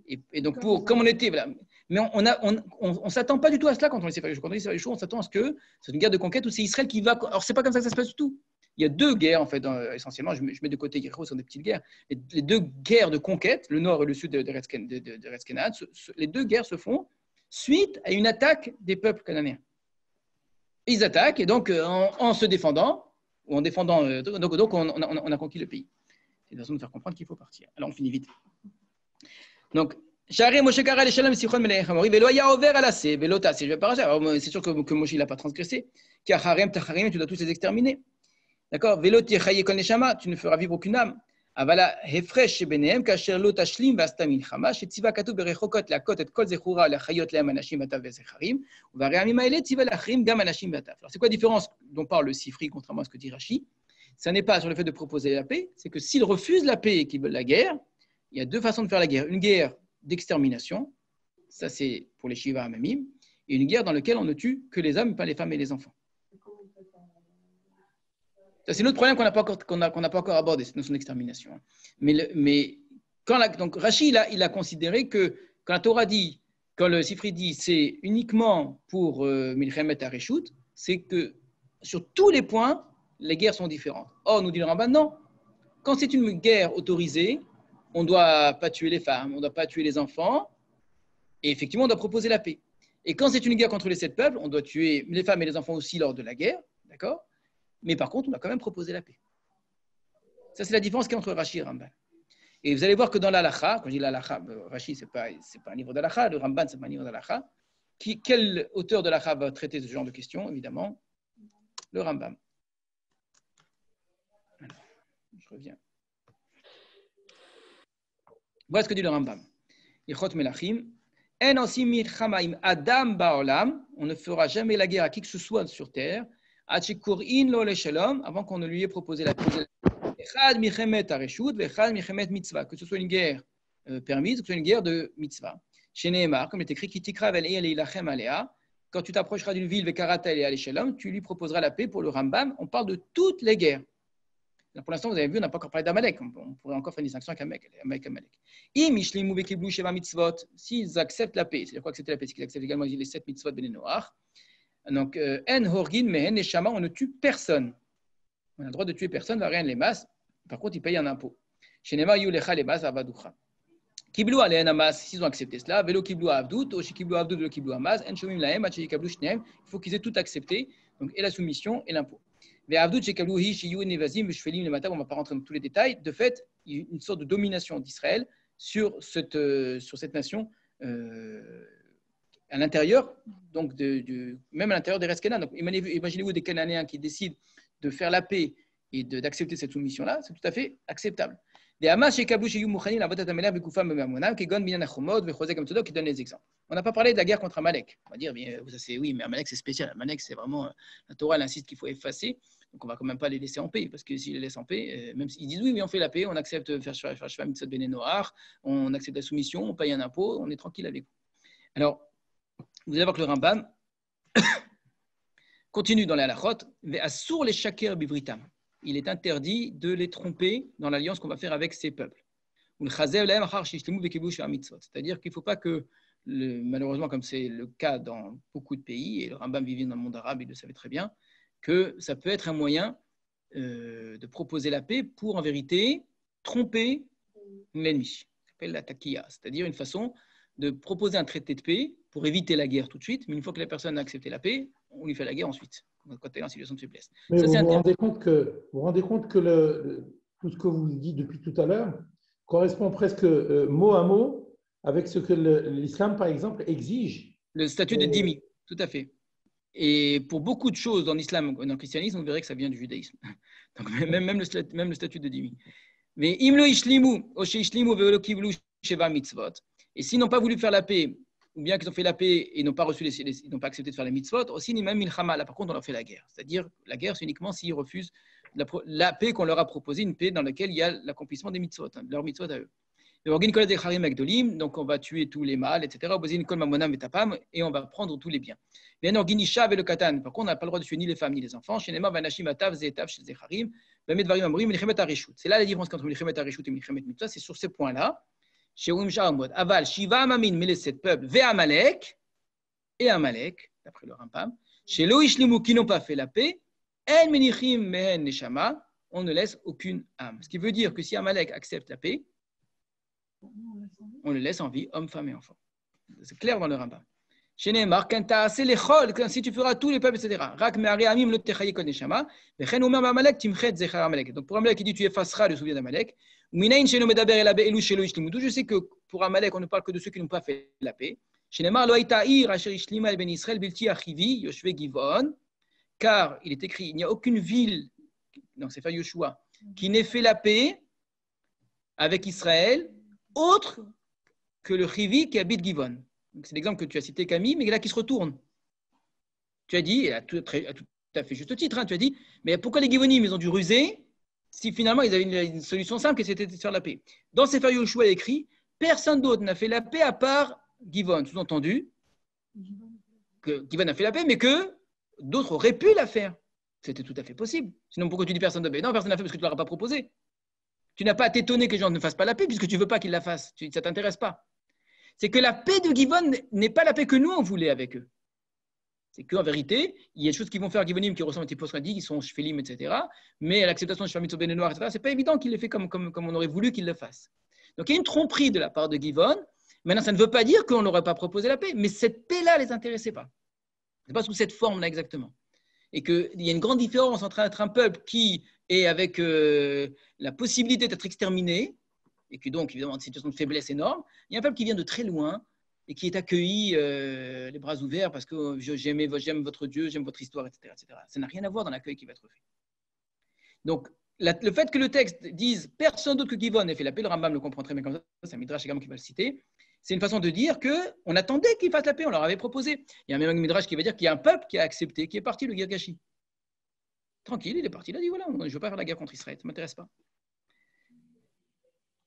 Et donc, comme on était. Voilà. Mais on ne s'attend pas du tout à cela quand on essaie de faire les choses. On s'attend à ce que c'est une guerre de conquête où c'est Israël qui va. Alors, c'est pas comme ça que ça se passe du tout. Il y a deux guerres, en fait, essentiellement. Je mets de côté Yericho, ce sont des petites guerres. Les deux guerres de conquête, le nord et le sud de Eretz Canaan, les deux guerres se font suite à une attaque des peuples cananéens. Ils attaquent, et donc, en se défendant, ou en défendant. Donc on a conquis le pays. C'est une façon de faire comprendre qu'il faut partir. Alors, on finit vite. Donc, c'est sûr que Moshe n'a pas transgressé. Car Harem, Tacharim, tu dois tous les exterminer. D'accord? Tu ne feras vivre aucune âme. Avala hefresh shebenehem kasher lo tashlim v'asta milchama shetiva katuv berechokot lakot et kol zechura lachayot lehem anashim v'atav v'zecharim uvareamim haele tiva lachrim gam anashim v'atav. Alors c'est quoi la différence dont parle le Sifri contrairement à ce que dit Rashi? Ça n'est pas sur le fait de proposer la paix, c'est que s'ils refusent la paix et qu'ils veulent la guerre, il y a deux façons de faire la guerre. Une guerre d'extermination, ça c'est pour les Shiva Hamamim, et une guerre dans laquelle on ne tue que les hommes, pas les femmes et les enfants. Ça, c'est notre problème qu'on n'a pas encore abordé, cette notion d'extermination. Mais donc Rashi, il a considéré que quand la Torah dit, quand le Sifri dit, c'est uniquement pour Milchemet Hareshut, c'est que sur tous les points, les guerres sont différentes. Or, nous dit le Ramban, non. Quand c'est une guerre autorisée, on ne doit pas tuer les femmes, on ne doit pas tuer les enfants, et effectivement, on doit proposer la paix. Et quand c'est une guerre contre les 7 peuples, on doit tuer les femmes et les enfants aussi lors de la guerre, d'accord? Mais par contre, on doit quand même proposer la paix. Ça, c'est la différence qu'il y a entre Rashi et Ramban. Et vous allez voir que dans l'Alacha, quand je dis l'Alacha, Rashi, ce n'est pas un livre d'Alacha, le Ramban, ce n'est pas un livre d'Alacha. Quel auteur de l'Alacha va traiter ce genre de questions? Évidemment, le Rambam. Alors, je reviens. Voilà ce que dit le Rambam. Ichot Melachim. En osim milchama im adam ba'olam. On ne fera jamais la guerre à qui que ce soit sur terre. Avant qu'on ne lui ait proposé la paix. Que ce soit une guerre permise, que ce soit une guerre de mitzvah. Chez Nehemar, comme il est écrit, quand tu t'approcheras d'une ville, tu lui proposeras la paix pour le Rambam. On parle de toutes les guerres. Pour l'instant, vous avez vu, on n'a pas encore parlé d'Amalek. On pourrait encore faire une distinction avec Amalek. S'ils acceptent la paix, c'est-à-dire quoi accepter la paix? C'est qu'ils acceptent également les 7 mitzvot ben Noach. Donc, en horgin mehen neshama, on ne tue personne. On a le droit de tuer personne, va rien les masses. Par contre, ils payent un impôt. Chez Nema yulecha les masses avaducha. Kiblu alen amas, s'ils ont accepté cela, velo kiblu avdut, oshi kiblu avdut, velo kiblu amas, en shomim lahem, achi kablu shneem. Il faut qu'ils aient tout accepté. Donc, et la soumission et l'impôt. Mais avdut shekablu hi shiyu nevazim veshvelim le matin. On ne va pas rentrer dans tous les détails. De fait, il y a une sorte de domination d'Israël sur cette nation. À l'intérieur, donc même à l'intérieur des Eretz Canaan. Donc, imaginez-vous des Cananéens qui décident de faire la paix et d'accepter cette soumission-là, c'est tout à fait acceptable. Qui donne les exemples. On n'a pas parlé de la guerre contre Amalek. On va dire, bien, oui, mais Amalek c'est spécial. Amalek c'est vraiment, la Torah elle insiste qu'il faut effacer, donc on ne va quand même pas les laisser en paix, parce que s'ils les laissent en paix, même s'ils disent oui, mais on fait la paix, on accepte de faire Sheva Mitzvot Ben Noach, on accepte la soumission, on paye un impôt, on est tranquille avec vous. Alors, vous allez voir que le Rambam continue dans les halachot, les shaker bivritam. Il est interdit de les tromper dans l'alliance qu'on va faire avec ces peuples. C'est-à-dire qu'il ne faut pas que, malheureusement, comme c'est le cas dans beaucoup de pays, et le Rambam vivait dans le monde arabe, il le savait très bien, que ça peut être un moyen de proposer la paix pour, en vérité, tromper l'ennemi. Ça s'appelle la taqiya, c'est-à-dire une façon de proposer un traité de paix pour éviter la guerre tout de suite, mais une fois que la personne a accepté la paix, on lui fait la guerre ensuite, quand elle est en situation de faiblesse. Mais ça, vous vous rendez compte que tout ce que vous dites depuis tout à l'heure correspond presque mot à mot avec ce que l'islam, par exemple, exige. Le statut de dhimmi, tout à fait. Et pour beaucoup de choses dans l'islam, dans le christianisme, on verrait que ça vient du judaïsme. Donc même le statut de dhimmi. Mais imlo ishlimu, oshe ishlimu ve'lo kivlu sheva mitzvot. Et s'ils n'ont pas voulu faire la paix, ou bien qu'ils ont fait la paix et n'ont pas reçu ils n'ont pas accepté de faire les mitzvot, aussi ni même milchama. Là, par contre, on leur fait la guerre. C'est-à-dire, la guerre, c'est uniquement s'ils refusent la paix qu'on leur a proposée, une paix dans laquelle il y a l'accomplissement des mitzvot, leurs mitzvot à eux. Donc, on va tuer tous les mâles, etc. Et on va prendre tous les biens. Par contre, on n'a pas le droit de tuer ni les femmes ni les enfants. C'est là la différence entre Milchemet Harishut et Milchemet Mitzvah. C'est sur ces points-là. Aval, Shiva Mamin, mais les 7 peuples, Ve Amalek, et Amalek, d'après le Rambam, chez Loishlimu qui n'ont pas fait la paix, El Menichim Mehen Neshama, on ne laisse aucune âme. Ce qui veut dire que si Amalek accepte la paix, on le laisse en vie, homme, femme et enfant. C'est clair dans le Rambam. Chez Neymar, si tu feras tous les peuples, etc. Rak Me'ari Amim le Techaye Kon Neshama, Vechen Omer Amalek Timchet Zechar Amalek. Donc pour Amalek, il dit tu effaceras le souvenir d'Amalek. D'où je sais que pour Amalek, on ne parle que de ceux qui n'ont pas fait la paix. Car il est écrit, il n'y a aucune ville, donc c'est Yoshua, qui n'ait fait la paix avec Israël, autre que le Chivi qui habite Givon. C'est l'exemple que tu as cité, Camille, mais là qui se retourne. Tu as dit, à tout à fait juste titre, tu as dit, mais pourquoi les Givonim, ils ont dû ruser si finalement ils avaient une solution simple, que c'était de faire la paix. Dans Sefer Yoshua, il est écrit, personne d'autre n'a fait la paix à part Givon. Sous-entendu, que Givon a fait la paix, mais que d'autres auraient pu la faire. C'était tout à fait possible. Sinon, pourquoi tu dis personne n'a fait? Non, personne n'a fait parce que tu ne leur as pas proposé. Tu n'as pas à t'étonner que les gens ne fassent pas la paix puisque tu ne veux pas qu'ils la fassent. Ça ne t'intéresse pas. C'est que la paix de Givon n'est pas la paix que nous, on voulait avec eux. C'est qu'en vérité, il y a des choses qui vont faire Givonim qui ressemblent à des postes qui sont shvelim, etc. Mais à l'acceptation de Shemit Soben Noir, etc., ce n'est pas évident qu'il les fait comme on aurait voulu qu'il le fasse. Donc il y a une tromperie de la part de Givon. Maintenant, ça ne veut pas dire qu'on n'aurait pas proposé la paix, mais cette paix-là ne les intéressait pas. Ce n'est pas sous cette forme-là exactement. Et qu'il y a une grande différence entre un peuple qui est avec la possibilité d'être exterminé, et qui donc, évidemment, une situation de faiblesse énorme. Il y a un peuple qui vient de très loin et qui est accueilli les bras ouverts parce que j'aime votre Dieu, j'aime votre histoire, etc., etc. Ça n'a rien à voir dans l'accueil qui va être fait. Donc, le fait que le texte dise « personne d'autre que Givon ait fait la paix », le Rambam le comprend très bien comme ça, c'est un Midrash également qui va le citer, c'est une façon de dire qu'on attendait qu'il fasse la paix, on leur avait proposé. Il y a même un Midrash qui va dire qu'il y a un peuple qui a accepté, qui est parti, le Girgashi. Tranquille, il est parti, il a dit « voilà, je ne veux pas faire la guerre contre Israël, ça ne m'intéresse pas ».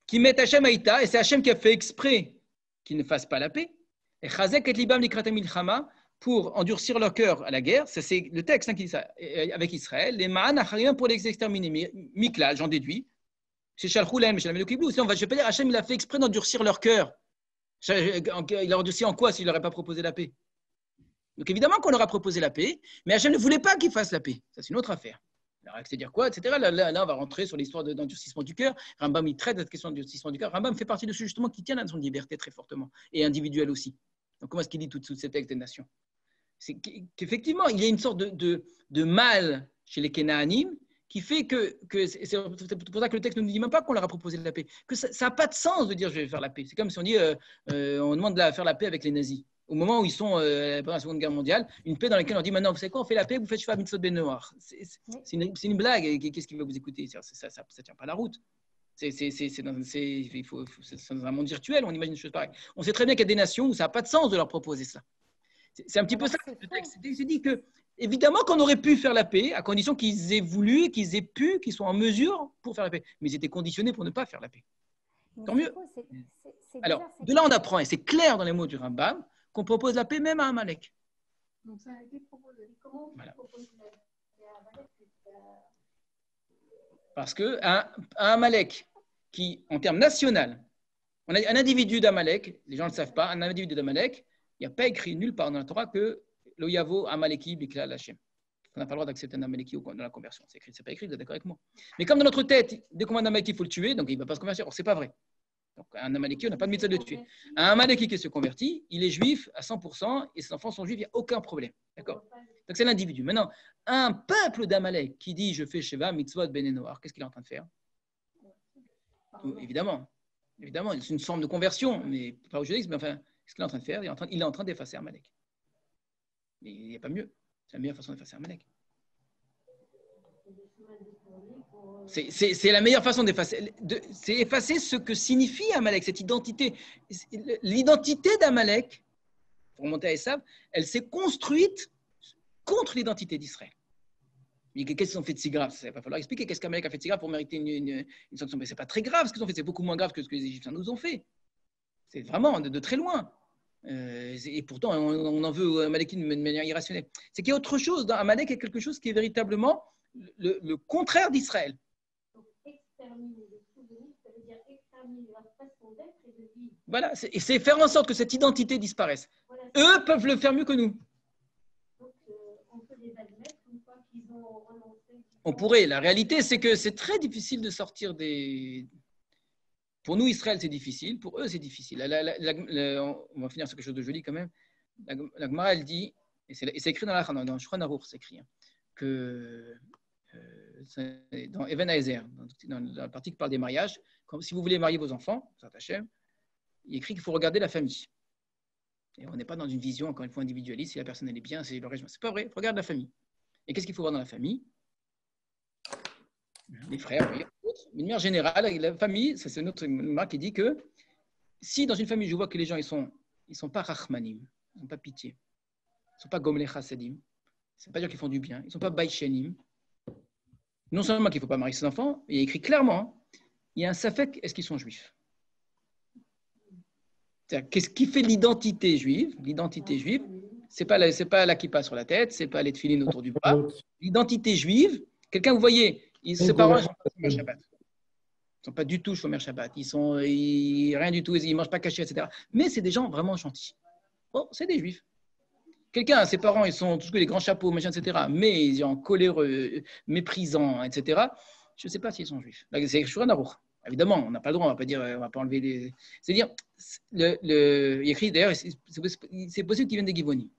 Qui met Hachem Haïta, et c'est Hachem qui a fait exprès qu'ils ne fassent pas la paix. Et Chazek et Libam Nikratem Milchama, pour endurcir leur cœur à la guerre, ça c'est le texte qui dit ça, avec Israël, les Ma'an Achariyam pour les exterminer. Mikla, j'en déduis. C'est Shalchoulen, mais Shalmelo Kiblou. Je ne vais pas dire Hachem, il a fait exprès d'endurcir leur cœur. Il a endurci en quoi s'il n'aurait pas proposé la paix? Donc évidemment qu'on leur a proposé la paix, mais Hachem ne voulait pas qu'ils fassent la paix. Ça c'est une autre affaire. C'est-à-dire quoi, etc. Là, on va rentrer sur l'histoire d'endurcissement du cœur. Rambam, il traite cette question d'endurcissement du cœur. Rambam fait partie de ceux justement qui tiennent à son liberté très fortement, et individuelle aussi. Donc, comment est-ce qu'il dit tous ces textes des nations? C'est qu'effectivement, il y a une sorte de mal chez les Kénaanim qui fait que c'est pour ça que le texte ne nous dit même pas qu'on leur a proposé la paix. Que ça n'a pas de sens de dire je vais faire la paix. C'est comme si on dit on demande de faire la paix avec les nazis. Au moment où ils sont pendant la Seconde Guerre mondiale, une paix dans laquelle on dit maintenant, vous savez quoi, on fait la paix, vous faites Sheva Mitzvot Ben Noach. C'est une blague. Qu'est-ce qui va vous écouter? Ça ne tient pas la route. C'est dans un monde virtuel, on imagine une chose pareille. On sait très bien qu'il y a des nations où ça n'a pas de sens de leur proposer ça. C'est un petit peu ça le texte. Il s'est dit que, évidemment, qu'on aurait pu faire la paix à condition qu'ils aient voulu, qu'ils aient pu, qu'ils soient en mesure pour faire la paix. Mais ils étaient conditionnés pour ne pas faire la paix. Tant mieux. Alors, de là, on apprend, et c'est clair dans les mots du Rambam, qu'on propose la paix même à Amalek. Donc ça a été proposé. Comment Voilà. on propose la paix à Amalek? Parce qu'un Amalek qui, en termes national, on a un individu d'Amalek, les gens ne le savent pas, un individu d'Amalek, il n'y a pas écrit nulle part dans la Torah que lo yavo Amaleki bikla Hashem. On n'a pas le droit d'accepter un Amaleki dans la conversion. C'est pas écrit, vous êtes d'accord avec moi? Mais comme dans notre tête, dès qu'on voit un Amaleki, il faut le tuer, donc il ne va pas se convertir. Or, c'est pas vrai. Donc, un Amaleki, on n'a pas de mitzvah de le tuer. Un Amaleki qui se convertit, il est juif à 100% et ses enfants sont juifs, il n'y a aucun problème. D'accord? Donc, c'est l'individu. Maintenant, un peuple d'Amalek qui dit je fais Sheva, mitzvot, ben Noach, qu'est-ce qu'il est en train de faire? Évidemment, c'est une forme de conversion, mais pas au judaïsme, mais enfin, qu'est-ce qu'il est en train de faire? Il est en train d'effacer Amalek. Mais il n'y a pas mieux. C'est la meilleure façon d'effacer Amalek. C'est la meilleure façon d'effacer. C'est effacer ce que signifie Amalek, cette identité. L'identité d'Amalek, pour remonter à Esav, elle s'est construite contre l'identité d'Israël. Qu'est-ce qu'ils ont fait de si grave? Il va falloir expliquer qu'est-ce qu'Amalek a fait de si grave pour mériter une sanction. Mais ce n'est pas très grave ce qu'ils ont fait, c'est beaucoup moins grave que ce que les Égyptiens nous ont fait. C'est vraiment de très loin. Et pourtant, on en veut à Amalek de manière irrationnelle. C'est qu'il y a autre chose. Dans Amalek, il y a quelque chose qui est véritablement le contraire d'Israël. Donc, exterminer le souvenir, ça veut dire exterminer leur façon d'être et de vivre. Voilà, c'est faire en sorte que cette identité disparaisse. Voilà, eux peuvent le faire mieux que nous. Donc, on peut les admettre une fois qu'ils ont renoncé. On pourrait. La réalité, c'est que c'est très difficile de sortir des... Pour nous, Israël, c'est difficile. Pour eux, c'est difficile. On va finir sur quelque chose de joli quand même. La Gemara, elle dit, et c'est écrit dans le Shulchan Aruch, c'est écrit, que dans Even Haezer, dans la partie qui parle des mariages, si vous voulez marier vos enfants, il écrit qu'il faut regarder la famille. Et on n'est pas dans une vision, encore une fois, individualiste. Si la personne elle est bien, c'est le régime. C'est pas vrai. Regarde la famille. Et qu'est-ce qu'il faut voir dans la famille? Les frères, oui. Mais de manière générale, la famille, c'est notre marque qui dit que si dans une famille, je vois que les gens, ils sont pas rachmanim, ils n'ont pas pitié, ils ne sont pas gomlei chassadim, c'est pas dire qu'ils font du bien, ils ne sont pas baïchenim, non seulement qu'il ne faut pas marier ses enfants, il y a écrit clairement, il y a un safek, est-ce qu'ils sont juifs? C'est-à-dire, qu'est-ce qui fait l'identité juive? L'identité juive, c'est pas la kippa sur la tête, c'est pas les tefilines autour du bras. L'identité juive, quelqu'un, vous voyez, ses parents sont pas chômeurs Shabbat. Ils ne sont pas du tout chômeurs Shabbat. Rien du tout, ils ne mangent pas caché, etc. Mais c'est des gens vraiment gentils. Bon, c'est des juifs. Quelqu'un, ses parents, ils sont tous les grands chapeaux, machin, etc. Mais ils sont coléreux, méprisants, etc. Je ne sais pas s'ils sont juifs. Là, c'est Shulchan Aruch. Évidemment, on n'a pas le droit, on ne va pas dire, on va pas enlever les. C'est-à-dire, il y a écrit d'ailleurs, c'est possible qu'ils viennent des Givoni.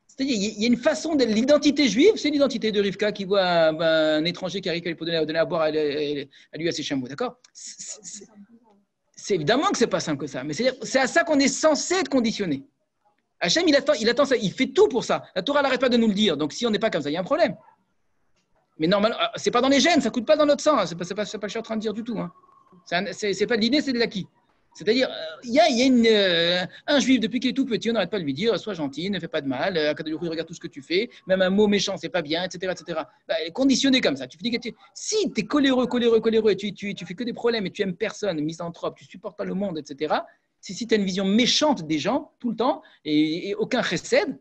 C'est-à-dire, il y a une façon de l'identité juive, c'est l'identité de Rivka qui voit un étranger qui arrive pour donner à boire à lui à ses chameaux, d'accord? C'est évidemment que c'est pas simple que ça, mais c'est à ça qu'on est censé être conditionné. Hachem, il attend ça, il fait tout pour ça. La Torah n'arrête pas de nous le dire, donc si on n'est pas comme ça, il y a un problème. Mais normalement, c'est pas dans les gènes, ça coule pas dans notre sang, hein. C'est pas ce que je suis en train de dire du tout. Hein. C'est pas de l'idée, c'est de l'acquis. C'est-à-dire, il y a un juif, depuis qu'il est tout petit, on n'arrête pas de lui dire, sois gentil, ne fais pas de mal, regarde tout ce que tu fais, même un mot méchant, c'est pas bien, etc. etc. Bah, conditionné comme ça. Tu dis que si tu es coléreux, et tu fais que des problèmes et tu aimes personne, misanthrope, tu supportes pas le monde, etc. Si tu as une vision méchante des gens tout le temps et aucun chesed,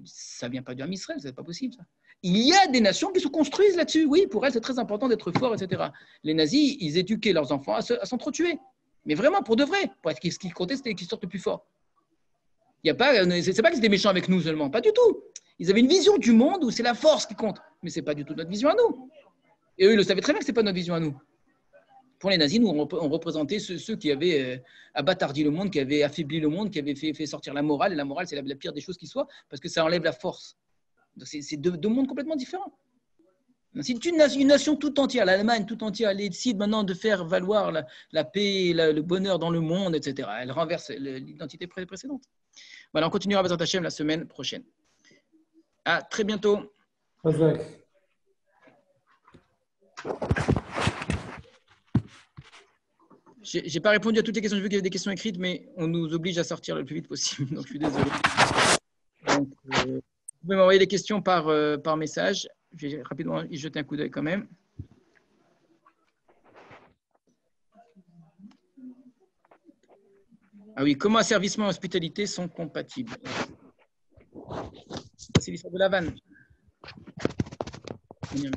ça vient pas du Ham Israël, c'est pas possible ça. Il y a des nations qui se construisent là-dessus. Oui, pour elles, c'est très important d'être fort, etc. Les nazis, ils éduquaient leurs enfants à s'entretuer. Mais vraiment, pour de vrai. Pour être, ce qui comptait, c'était qu'ils sortent le plus fort. C'est pas qu'ils étaient méchants avec nous seulement. Pas du tout. Ils avaient une vision du monde où c'est la force qui compte. Mais ce n'est pas du tout notre vision à nous. Et eux, ils le savaient très bien que ce n'est pas notre vision à nous. Pour les nazis, nous, on représentait ceux qui avaient abattardi le monde, qui avaient affaibli le monde, qui avaient fait sortir la morale. Et la morale, c'est la pire des choses qui soit, parce que ça enlève la force. Donc, c'est deux mondes complètement différents. Si une nation tout entière, l'Allemagne tout entière, elle décide maintenant de faire valoir la paix, le bonheur dans le monde, etc., elle renverse l'identité précédente. Voilà, on continuera avec Hashem la semaine prochaine. À très bientôt. J'ai pas répondu à toutes les questions. J'ai vu qu'il y avait des questions écrites, mais on nous oblige à sortir le plus vite possible. Donc, je suis désolé. Donc, vous pouvez m'envoyer des questions par message. Je vais rapidement y jeter un coup d'œil quand même. Ah oui, comment asservissement et hospitalité sont compatibles? C'est l'histoire de la vanne. Non.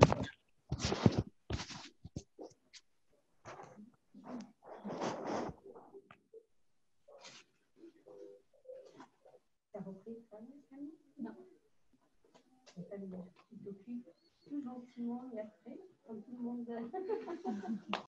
Tout gentiment et après, comme tout le monde.